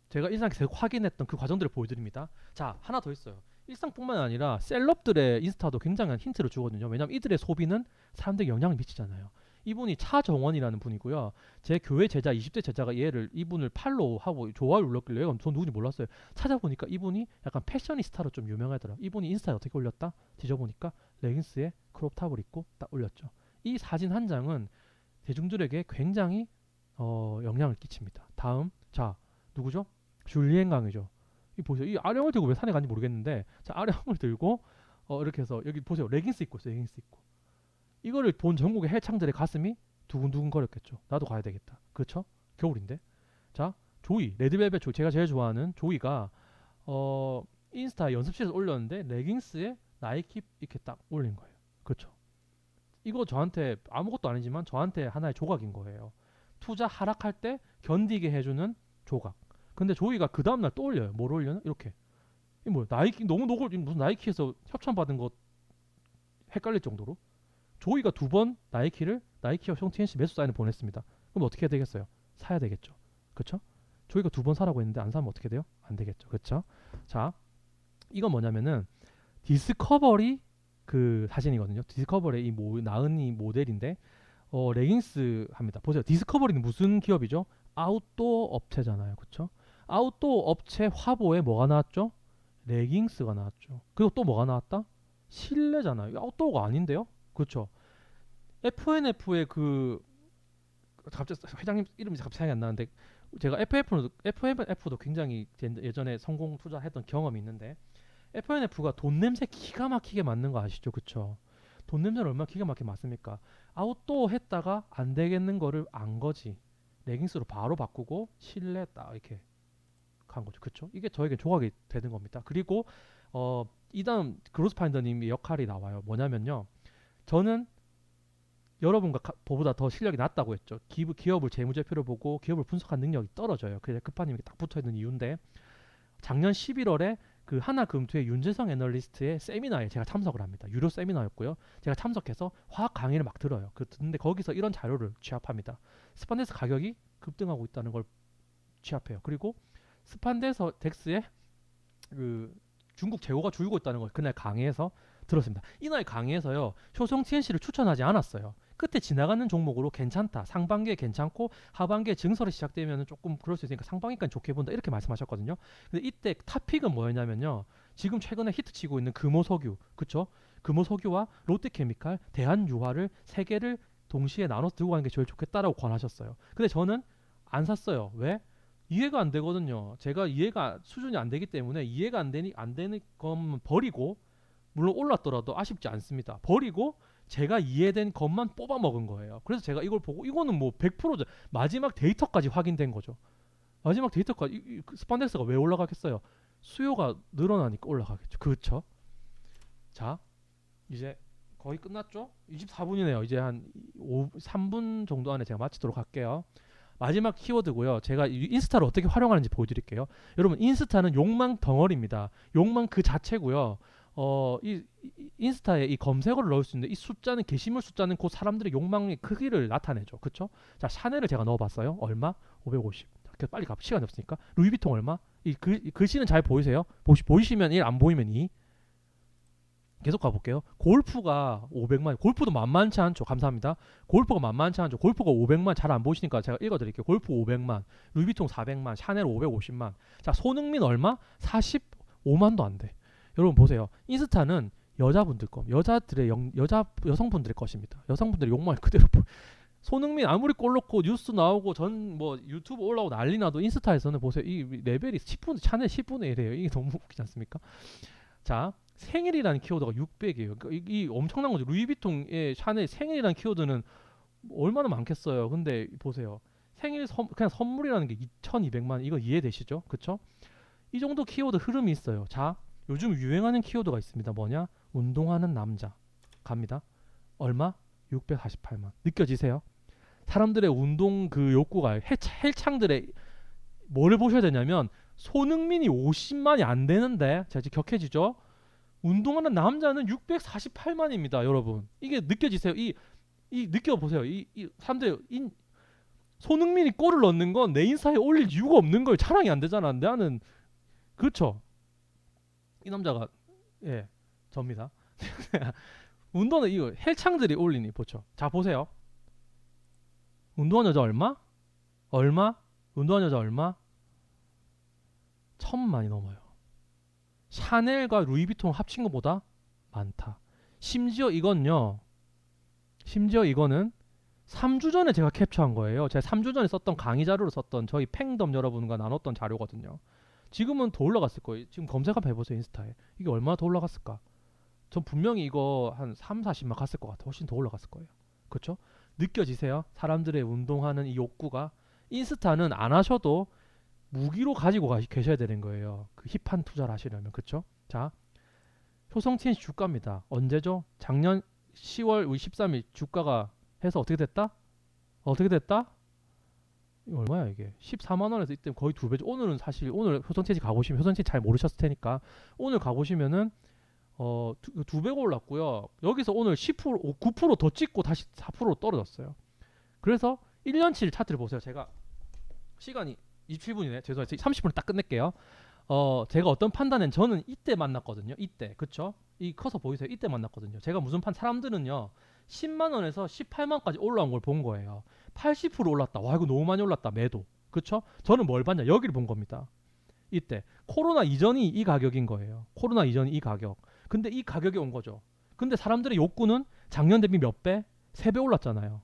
S1: 제가 일상에서 계속 확인했던 그 과정들을 보여드립니다. 자, 하나 더 있어요. 일상뿐만 아니라 셀럽들의 인스타도 굉장한 힌트를 주거든요. 왜냐하면 이들의 소비는 사람들에게 영향을 미치잖아요. 이분이 차정원이라는 분이고요. 제 교회 제자 20대 제자가 이분을 팔로우하고 좋아요 눌렀길래 전 누군지 몰랐어요. 찾아보니까 이분이 약간 패셔니스타로 좀 유명하더라고요. 이분이 인스타에 어떻게 올렸다? 뒤져보니까 레깅스에 크롭탑을 입고 딱 올렸죠. 이 사진 한 장은 대중들에게 굉장히 영향을 끼칩니다. 다음, 자, 누구죠? 줄리엔 강이죠. 이 보세요. 이 아령을 들고 왜 산에 가는지 모르겠는데, 자, 아령을 들고 이렇게 해서 여기 보세요. 레깅스 입고 있어요. 레깅스 입고. 이거를 본 전국의 헬창들의 가슴이 두근두근 거렸겠죠. 나도 가야 되겠다. 그렇죠? 겨울인데. 자, 조이, 레드벨벳 조이, 제가 제일 좋아하는 조이가 인스타 연습실에서 올렸는데 레깅스에 나이키 이렇게 딱 올린 거예요. 그렇죠. 이거 저한테 아무것도 아니지만 저한테 하나의 조각인 거예요. 투자 하락할 때 견디게 해주는 조각. 근데 조이가 그 다음날 또 올려요. 뭘 올려요? 이렇게. 이 뭐야? 나이키 너무 노골 무슨 나이키에서 협찬 받은 거 헷갈릴 정도로 조이가 두 번 나이키와 형 TNC 매수 사인을 보냈습니다. 그럼 어떻게 해야 되겠어요? 사야 되겠죠. 그렇죠? 조이가 두 번 사라고 했는데 안 사면 어떻게 돼요? 안 되겠죠. 그렇죠? 자, 이건 뭐냐면은 디스커버리 그 사진이거든요. 디스커버리 나은 이 모델인데 레깅스 합니다. 보세요. 디스커버리는 무슨 기업이죠? 아웃도어 업체잖아요. 그렇죠? 아웃도어 업체 화보에 뭐가 나왔죠? 레깅스가 나왔죠. 그리고 또 뭐가 나왔다? 실내잖아요. 이거 아웃도어가 아닌데요? 그렇죠? FNF의 그 갑자기 회장님 이름이 갑자기 생각이 안 나는데 제가 FNF도 굉장히 예전에 성공 투자했던 경험이 있는데 FNF가 돈 냄새 기가 막히게 맡는 거 아시죠? 그쵸? 돈 냄새를 얼마나 기가 막히게 맡습니까? 아웃도어 했다가 안 되겠는 거를 안 거지. 레깅스로 바로 바꾸고 실내 딱 이렇게 간 거죠. 그쵸? 이게 저에게 조각이 되는 겁니다. 그리고 이 다음 그로스파인더님의 역할이 나와요. 뭐냐면요. 저는 여러분과 보다 더 실력이 낮다고 했죠. 기업을 재무제표를 보고 기업을 분석한 능력이 떨어져요. 그래서 급파님이 딱 붙어있는 이유인데 작년 11월에 그 하나금투의 윤재성 애널리스트의 세미나에 제가 참석을 합니다. 유료 세미나였고요. 제가 참석해서 화학 강의를 막 들어요. 근데 거기서 이런 자료를 취합합니다. 스판데스 가격이 급등하고 있다는 걸 취합해요. 그리고 스판데스 덱스의 그 중국 재고가 줄고 있다는 걸 그날 강의에서 들었습니다. 이날 강의에서요. 효성 TNC를 추천하지 않았어요. 끝에 지나가는 종목으로 괜찮다. 상반기에 괜찮고 하반기에 증설이 시작되면 조금 그럴 수 있으니까 상반기까지 좋게 본다. 이렇게 말씀하셨거든요. 근데 이때 탑픽은 뭐였냐면요. 지금 최근에 히트치고 있는 금호석유. 그쵸? 금호석유와 롯데케미칼, 대한유화를 세 개를 동시에 나눠서 들고 가는 게 제일 좋겠다라고 권하셨어요. 근데 저는 안 샀어요. 왜? 이해가 안 되거든요. 제가 이해가 수준이 안 되기 때문에 이해가 안 되는 것만 버리고 물론 올랐더라도 아쉽지 않습니다. 버리고 제가 이해된 것만 뽑아 먹은 거예요. 그래서 제가 이걸 보고 이거는 뭐 100% 마지막 데이터까지 확인된 거죠. 마지막 데이터까지 스판덱스가 왜 올라가겠어요? 수요가 늘어나니까 올라가겠죠. 그렇죠? 자, 이제 거의 끝났죠? 24분이네요. 이제 한 3분 정도 안에 제가 마치도록 할게요. 마지막 키워드고요. 제가 인스타를 어떻게 활용하는지 보여드릴게요. 여러분 인스타는 욕망 덩어리입니다. 욕망 그 자체고요. 이 인스타에 이 검색어를 넣을 수 있는데 이 숫자는 게시물 숫자는 그 사람들의 욕망의 크기를 나타내죠. 그렇죠? 자 샤넬을 제가 넣어봤어요. 얼마? 550. 빨리 가. 시간이 없으니까. 루이비통 얼마? 이 글씨는 잘 보이세요? 보이시면 1, 안 보이면 2. 계속 가볼게요. 골프가 500만, 골프도 만만치 않죠. 감사합니다. 골프가 만만치 않죠. 골프가 500만 잘 안 보이시니까 제가 읽어드릴게요. 골프 500만, 루이비통 400만, 샤넬 550만. 자, 손흥민 얼마? 45만도 안 돼. 여러분 보세요. 인스타는 여자분들 거, 여성분들의 것입니다. 여성분들의 욕망을 그대로 손흥민 아무리 골 넣고 뉴스 나오고 전 뭐 유튜브 올라오고 난리 나도 인스타에서는 보세요. 이 레벨이 10분, 샤넬 10분의 1이에요. 이게 너무 웃기지 않습니까? 자, 생일이라는 키워드가 600이에요. 그러니까 이 엄청난 거죠. 루이비통의 샤넬 생일이라는 키워드는 얼마나 많겠어요. 근데 보세요. 그냥 선물이라는 게 2200만 이거 이해되시죠? 그쵸? 이 정도 키워드 흐름이 있어요. 자, 요즘 유행하는 키워드가 있습니다. 뭐냐? 운동하는 남자. 갑니다. 얼마? 648만. 느껴지세요? 사람들의 운동 그 욕구가 헬창들의 뭐를 보셔야 되냐면 손흥민이 50만이 안 되는데 자 이제 격해지죠? 운동하는 남자는 648만입니다, 여러분. 이게 느껴지세요? 이 느껴보세요. 이 사람들 손흥민이 골을 넣는 건 내 인스타에 올릴 이유가 없는 거예요. 자랑이 안 되잖아. 나는 그렇죠. 이 남자가 예 접니다. 운동은 이거 헬창들이 올리니 보죠. 자 보세요. 운동한 여자 얼마? 얼마? 운동한 여자 얼마? 1000만이 넘어요. 샤넬과 루이비통 합친 것보다 많다. 심지어 이거는 3주 전에 제가 캡처한 거예요. 제가 3주 전에 썼던 강의 자료로 썼던 저희 팽덤 여러분과 나눴던 자료거든요. 지금은 더 올라갔을 거예요. 지금 검색 한번 해보세요. 인스타에. 이게 얼마나 더 올라갔을까? 전 분명히 이거 한 3, 40만 갔을 것 같아요. 훨씬 더 올라갔을 거예요. 그렇죠? 느껴지세요? 사람들의 운동하는 이 욕구가. 인스타는 안 하셔도 무기로 가지고 계셔야 되는 거예요. 그 힙한 투자를 하시려면. 그쵸? 자, 효성 TNC 주가입니다. 언제죠? 작년 10월 13일 주가가 해서 어떻게 됐다? 어떻게 됐다? 이거 얼마야 이게? 14만 원에서 이때 거의 두 배죠. 오늘은 사실 오늘 효성채지 가보시면 효성채지 잘 모르셨을 테니까 오늘 가보시면은 두 배가 올랐고요. 여기서 오늘 10% 9%더 찍고 다시 4% 떨어졌어요. 그래서 1년치 차트를 보세요. 제가 시간이 27분이네. 죄송해요. 30분 딱 끝낼게요. 제가 어떤 판단은 저는 이때 만났거든요. 이때. 그쵸? 이 커서 보이세요? 이때 만났거든요. 제가 무슨 사람들은요. 10만 원에서 18만 원까지 올라온 걸 본 거예요. 80% 올랐다. 와, 이거 너무 많이 올랐다. 매도. 그쵸? 저는 뭘 봤냐? 여기를 본 겁니다. 이때. 코로나 이전이 이 가격인 거예요. 코로나 이전이 이 가격. 근데 이 가격이 온 거죠. 근데 사람들의 욕구는 작년 대비 몇 배? 3배 올랐잖아요.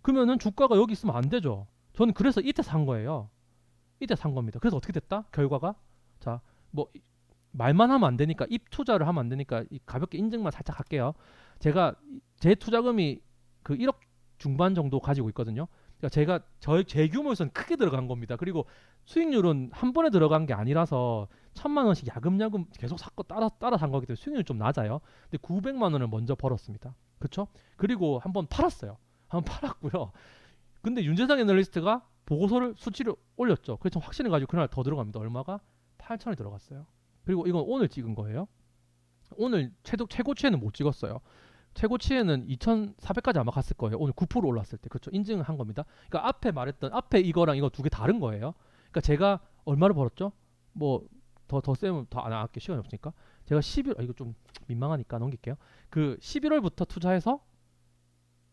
S1: 그러면은 주가가 여기 있으면 안 되죠. 저는 그래서 이때 산 거예요. 이때 산 겁니다. 그래서 어떻게 됐다? 결과가 자, 뭐 말만 하면 안 되니까 입 투자를 하면 안 되니까 가볍게 인증만 살짝 할게요. 제가 제 투자금이 그 1억 중반 정도 가지고 있거든요. 그러니까 제가 제 규모에서는 크게 들어간 겁니다. 그리고 수익률은 한 번에 들어간 게 아니라서 1,000만 원씩 야금야금 계속 샀고 따라 산 거기 때문에 수익률이 좀 낮아요. 근데 900만 원을 먼저 벌었습니다. 그렇죠? 그리고 한번 팔았어요. 한번 팔았고요. 근데 윤재상 애널리스트가 보고서를 수치를 올렸죠. 그래서 확신을 가지고 그날 더 들어갑니다. 얼마가? 8천이 들어갔어요. 그리고 이건 오늘 찍은 거예요. 오늘 최고치에는 못 찍었어요. 최고치에는 2,400까지 아마 갔을 거예요. 오늘 9% 올랐을 때. 그렇죠. 인증을 한 겁니다. 그러니까 앞에 말했던 앞에 이거랑 이거 두 개 다른 거예요. 그러니까 제가 얼마를 벌었죠? 뭐 더 세면 더 안 할게 시간이 없으니까. 제가 11 이거 좀 민망하니까 넘길게요. 그 11월부터 투자해서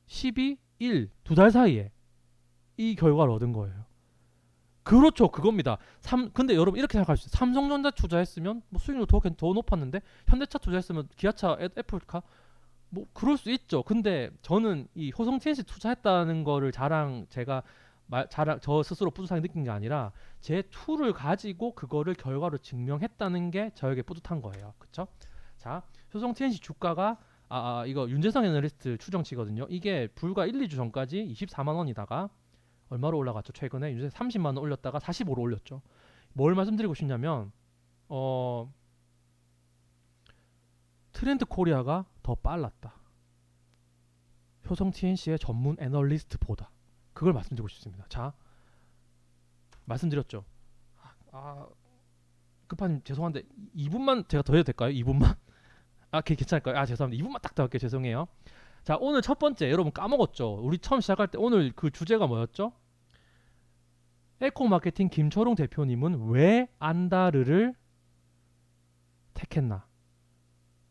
S1: 12, 1, 두 달 사이에 이 결과를 얻은 거예요. 그렇죠. 그겁니다. 근데 여러분 이렇게 생각할 수 있어요. 삼성전자 투자했으면 뭐 수익률 더 높았는데 현대차 투자했으면 기아차, 애플카 뭐 그럴 수 있죠. 근데 저는 이 효성TNC 투자했다는 거를 제가 저 스스로 뿌듯하게 느낀 게 아니라 제 툴을 가지고 그거를 결과로 증명했다는 게 저에게 뿌듯한 거예요. 그쵸? 자, 효성TNC 주가가 이거 윤재상 애널리스트 추정치거든요. 이게 불과 1, 2주 전까지 24만 원이다가 얼마로 올라갔죠? 최근에 요새 30만 원 올렸다가 45로 올렸죠. 뭘 말씀드리고 싶냐면 트렌드 코리아가 더 빨랐다. 효성 TNC의 전문 애널리스트보다. 그걸 말씀드리고 싶습니다. 자, 말씀드렸죠. 급한 죄송한데 2분만 제가 더 해도 될까요? 2분만? 괜찮을까요? 죄송합니다. 2분만 딱 더 할게요. 죄송해요. 자, 오늘 첫 번째 여러분 까먹었죠? 우리 처음 시작할 때 오늘 그 주제가 뭐였죠? 에코마케팅 김초롱 대표님은 왜 안다르를 택했나?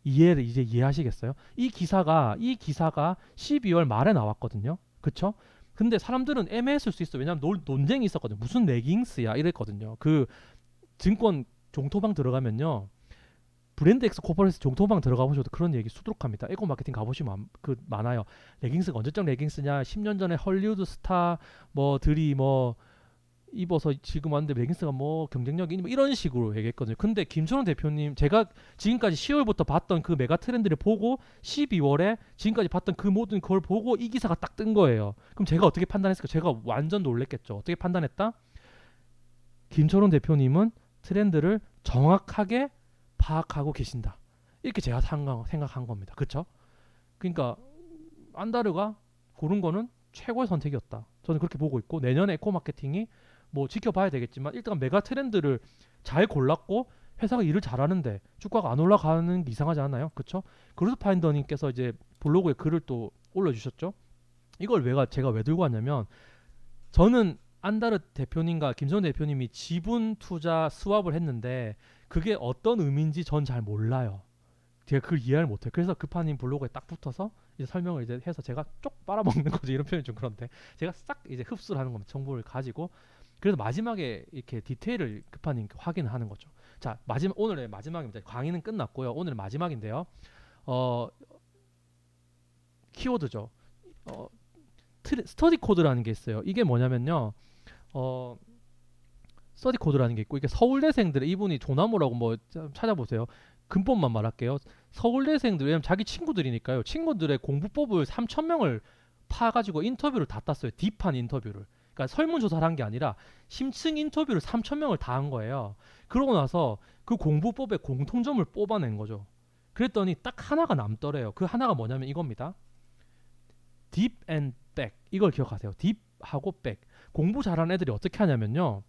S1: 이해를 이제 이해하시겠어요? 이 기사가 12월 말에 나왔거든요. 그쵸? 근데 사람들은 애매했을 수 있어. 왜냐면 논쟁이 있었거든요. 무슨 레깅스야 이랬거든요. 그 증권 종토방 들어가면요. 브랜드엑스 코퍼레이션 종토방 들어가 보셔도 그런 얘기 수두룩합니다. 에코 마케팅 가보시면 많아요. 레깅스가 언제적 레깅스냐? 10년 전에 헐리우드 스타 뭐들이 뭐 입어서 지금 왔는데 레깅스가 뭐 경쟁력이 있니 뭐 이런 식으로 얘기했거든요. 근데 김철원 대표님 제가 지금까지 10월부터 봤던 그 메가 트렌드를 보고 12월에 지금까지 봤던 그 모든 걸 보고 이 기사가 딱 뜬 거예요. 그럼 제가 어떻게 판단했을까? 제가 완전 놀랬겠죠. 어떻게 판단했다? 김철원 대표님은 트렌드를 정확하게 파악하고 계신다. 이렇게 제가 생각한 겁니다. 그렇죠? 그러니까 안다르가 고른 거는 최고의 선택이었다. 저는 그렇게 보고 있고 내년에 에코 마케팅이 뭐 지켜봐야 되겠지만 일단 메가 트렌드를 잘 골랐고 회사가 일을 잘하는데 주가가 안 올라가는 게 이상하지 않나요? 그렇죠? 그루스파인더님께서 이제 블로그에 글을 또 올려주셨죠. 이걸 제가 왜 들고 왔냐면 저는 안다르 대표님과 김선 대표님이 지분 투자 스왑을 했는데 그게 어떤 의미인지 전 잘 몰라요. 제가 그걸 이해를 못해요. 그래서 급한님 블로그에 딱 붙어서 이제 설명을 이제 해서 제가 쪽 빨아먹는 거죠. 이런 표현이 좀 그런데 제가 싹 이제 흡수를 하는 겁니다. 정보를 가지고 그래서 마지막에 이렇게 디테일을 급한님 확인을 하는 거죠. 자, 오늘의 마지막입니다. 강의는 끝났고요. 오늘의 마지막인데요. 키워드죠. 스터디 코드라는 게 있어요. 이게 뭐냐면요. 스터디 코드라는 게 있고 이게 서울대생들의 이분이 조나무라고 뭐 찾아보세요. 근본만 말할게요. 서울대생들 왜냐면 자기 친구들이니까요. 친구들의 공부법을 3,000명을 파가지고 인터뷰를 다 땄어요. 딥한 인터뷰를. 그러니까 설문조사를 한 게 아니라 심층 인터뷰를 3,000명을 다 한 거예요. 그러고 나서 그 공부법의 공통점을 뽑아낸 거죠. 그랬더니 딱 하나가 남더래요. 그 하나가 뭐냐면 이겁니다. deep and back. 이걸 기억하세요. deep하고 back. 공부 잘하는 애들이 어떻게 하냐면요.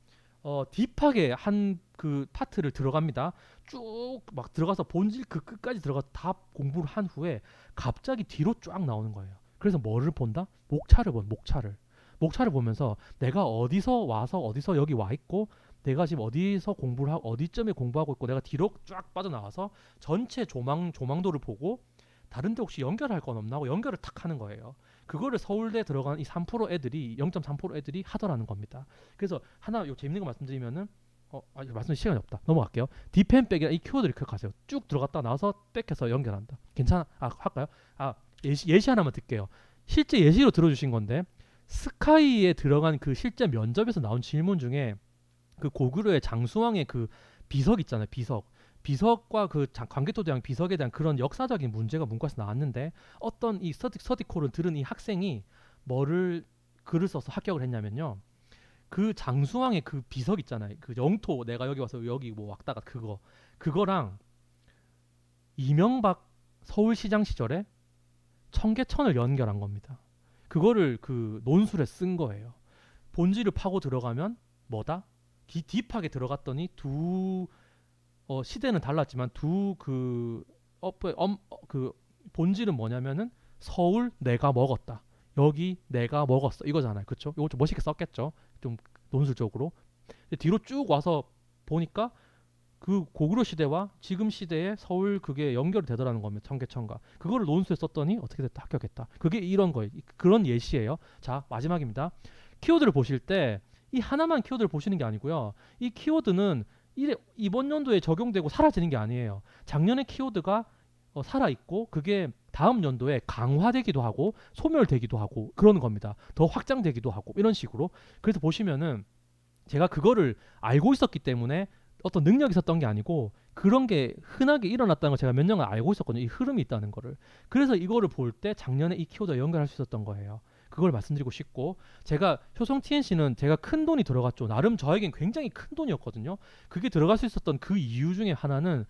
S1: 딥하게 한 그 파트를 들어갑니다. 쭉 막 들어가서 본질 그 끝까지 들어가 다 공부를 한 후에 갑자기 뒤로 쫙 나오는 거예요. 그래서 뭐를 본다? 목차를 본 목차를. 목차를 보면서 내가 어디서 와서 어디서 여기 와 있고 내가 지금 어디서 공부를 하고 어디쯤에 공부하고 있고 내가 뒤로 쫙 빠져나와서 전체 조망도를 보고 다른 데 혹시 연결할 건 없나 하고 연결을 탁 하는 거예요. 그거를 서울대 들어간 이 3% 애들이 0.3% 애들이 하더라는 겁니다. 그래서 하나 요 재밌는 거 말씀드리면은 말씀 시간이 없다. 넘어갈게요. 디펜백이라 이 키워드를 기억하세요. 쭉 들어갔다 나와서 백해서 연결한다. 괜찮아? 할까요? 예시 하나만 드릴게요. 실제 예시로 들어주신 건데 스카이에 들어간 그 실제 면접에서 나온 질문 중에 그 고구려의 장수왕의 그 비석 있잖아요. 비석과 그 광개토대왕 비석에 대한 그런 역사적인 문제가 문과에서 나왔는데 어떤 이 서디콜을 들은 이 학생이 뭐를 글을 써서 합격을 했냐면요. 그 장수왕의 그 비석 있잖아요. 그 영토 내가 여기 와서 여기 뭐 왔다가 그거랑 이명박 서울시장 시절에 청계천을 연결한 겁니다. 그거를 그 논술에 쓴 거예요. 본질을 파고 들어가면 뭐다? 딥하게 들어갔더니 시대는 달랐지만 그 본질은 뭐냐면은 서울 내가 먹었다. 여기 내가 먹었어. 이거잖아요. 그렇죠? 이거 좀 멋있게 썼겠죠. 좀 논술적으로. 뒤로 쭉 와서 보니까 그 고구려 시대와 지금 시대의 서울 그게 연결이 되더라는 겁니다. 청계천과. 그거를 논술에 썼더니 어떻게 됐다? 합격했다. 그게 이런 거예요. 그런 예시예요. 자, 마지막입니다. 키워드를 보실 때 이 하나만 키워드를 보시는 게 아니고요. 이 키워드는 이번 연도에 적용되고 사라지는 게 아니에요. 작년의 키워드가 살아있고 그게 다음 연도에 강화되기도 하고 소멸되기도 하고 그러는 겁니다. 더 확장되기도 하고 이런 식으로. 그래서 보시면은 제가 그거를 알고 있었기 때문에 어떤 능력이 있었던 게 아니고 그런 게 흔하게 일어났다는 걸 제가 몇 년간 알고 있었거든요. 이 흐름이 있다는 거를. 그래서 이거를 볼 때 작년에 이 키워드와 연결할 수 있었던 거예요. 그걸 말씀드리고 싶고 제가 효성 TNC는 제가 큰 돈이 들어갔죠. 나름 저에겐 굉장히 큰 돈이었거든요. 그게 들어갈 수 있었던 그 이유 중에 하나는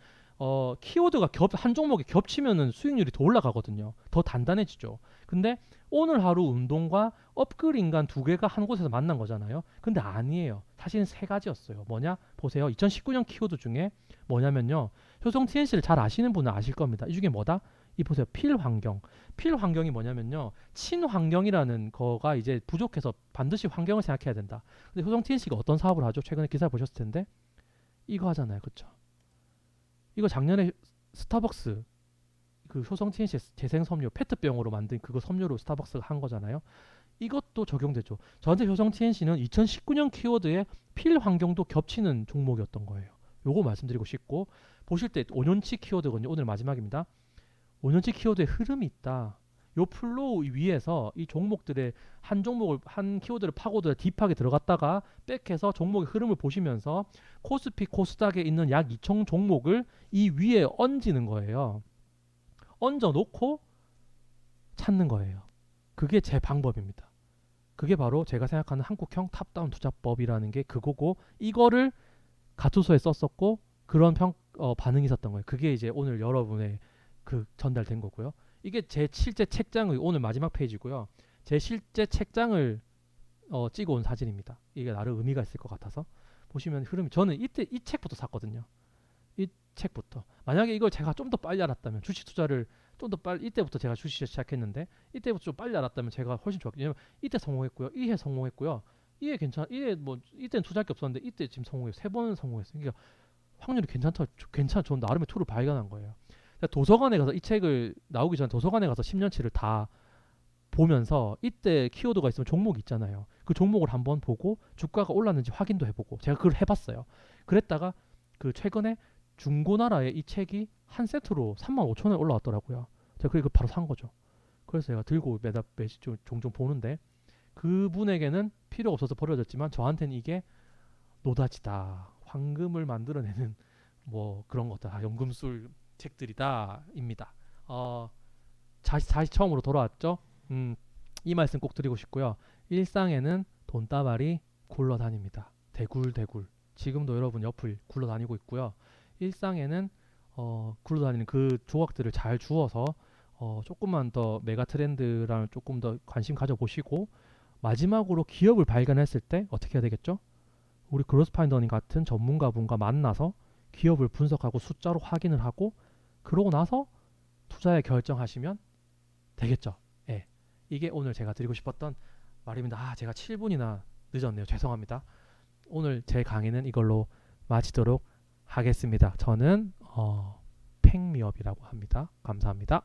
S1: 키워드가 한 종목에 겹치면은 수익률이 더 올라가거든요. 더 단단해지죠. 근데 오늘 하루 운동과 업글 인간 두 개가 한 곳에서 만난 거잖아요. 근데 아니에요. 사실은 세 가지였어요. 뭐냐? 보세요. 2019년 키워드 중에 뭐냐면요. 효성 TNC를 잘 아시는 분은 아실 겁니다. 이 중에 뭐다? 이 보세요. 필환경. 필환경이 뭐냐면요. 친환경이라는 거가 이제 부족해서 반드시 환경을 생각해야 된다. 근데 효성 TNC가 어떤 사업을 하죠? 최근에 기사 보셨을 텐데 이거 하잖아요. 그렇죠? 이거 작년에 스타벅스 그 효성 TNC 재생 섬유 페트병으로 만든 그거 섬유로 스타벅스가 한 거잖아요. 이것도 적용되죠. 저한테 효성 TNC는 2019년 키워드에 필환경도 겹치는 종목이었던 거예요. 요거 말씀드리고 싶고 보실 때 5년치 키워드거든요. 오늘 마지막입니다. 5년치 키워드에 흐름이 있다. 요 플로우 위에서 이 종목들의 한 키워드를 파고들 딥하게 들어갔다가 백해서 종목의 흐름을 보시면서 코스피 코스닥에 있는 약 2천 종목을 이 위에 얹는 거예요. 얹어 놓고 찾는 거예요. 그게 제 방법입니다. 그게 바로 제가 생각하는 한국형 탑다운 투자법이라는 게 그거고 이거를 가투소에 썼었고 그런 반응이 있었던 거예요. 그게 이제 오늘 여러분의 그 전달된 거고요. 이게 제 실제 책장의 오늘 마지막 페이지고요. 제 실제 책장을 찍어온 사진입니다. 이게 나름 의미가 있을 것 같아서 보시면 흐름이 저는 이때 이 책부터 샀거든요. 이 책부터 만약에 이걸 제가 좀 더 빨리 알았다면 주식 투자를 좀 더 빨리 이때부터 제가 주식 시작했는데 이때부터 좀 빨리 알았다면 제가 훨씬 좋았거든요. 왜냐면 이때 성공했고요. 이해 성공했고요. 이해 이해 뭐 이때는 투자할 게 없었는데 이때 지금 성공했어요. 3번은 성공했어요. 그러니까 확률이 괜찮아 좋은 나름의 툴을 발견한 거예요. 도서관에 가서 이 책을 나오기 전에 도서관에 가서 10년치를 다 보면서 이때 키워드가 있으면 종목이 있잖아요. 그 종목을 한번 보고 주가가 올랐는지 확인도 해보고 제가 그걸 해봤어요. 그랬다가 그 최근에 중고나라에 이 책이 한 세트로 35,000원에 올라왔더라고요. 제가 그걸 바로 산 거죠. 그래서 제가 들고 종종 보는데 그분에게는 필요 없어서 버려졌지만 저한테는 이게 노다지다. 황금을 만들어내는 뭐 그런 것다. 연금술 책들이다입니다. 다시 처음으로 돌아왔죠. 이 말씀 꼭 드리고 싶고요. 일상에는 돈다발이 굴러다닙니다. 대굴대굴. 지금도 여러분 옆을 굴러다니고 있고요. 일상에는 굴러다니는 그 조각들을 잘 주워서 조금만 더 메가 트렌드랑 조금 더 관심 가져보시고 마지막으로 기업을 발견했을 때 어떻게 해야 되겠죠? 우리 그로스파인더님 같은 전문가분과 만나서 기업을 분석하고 숫자로 확인을 하고 그러고 나서 투자에 결정하시면 되겠죠. 예. 이게 오늘 제가 드리고 싶었던 말입니다. 제가 7분이나 늦었네요. 죄송합니다. 오늘 제 강의는 이걸로 마치도록 하겠습니다. 저는 팽미업이라고 합니다. 감사합니다.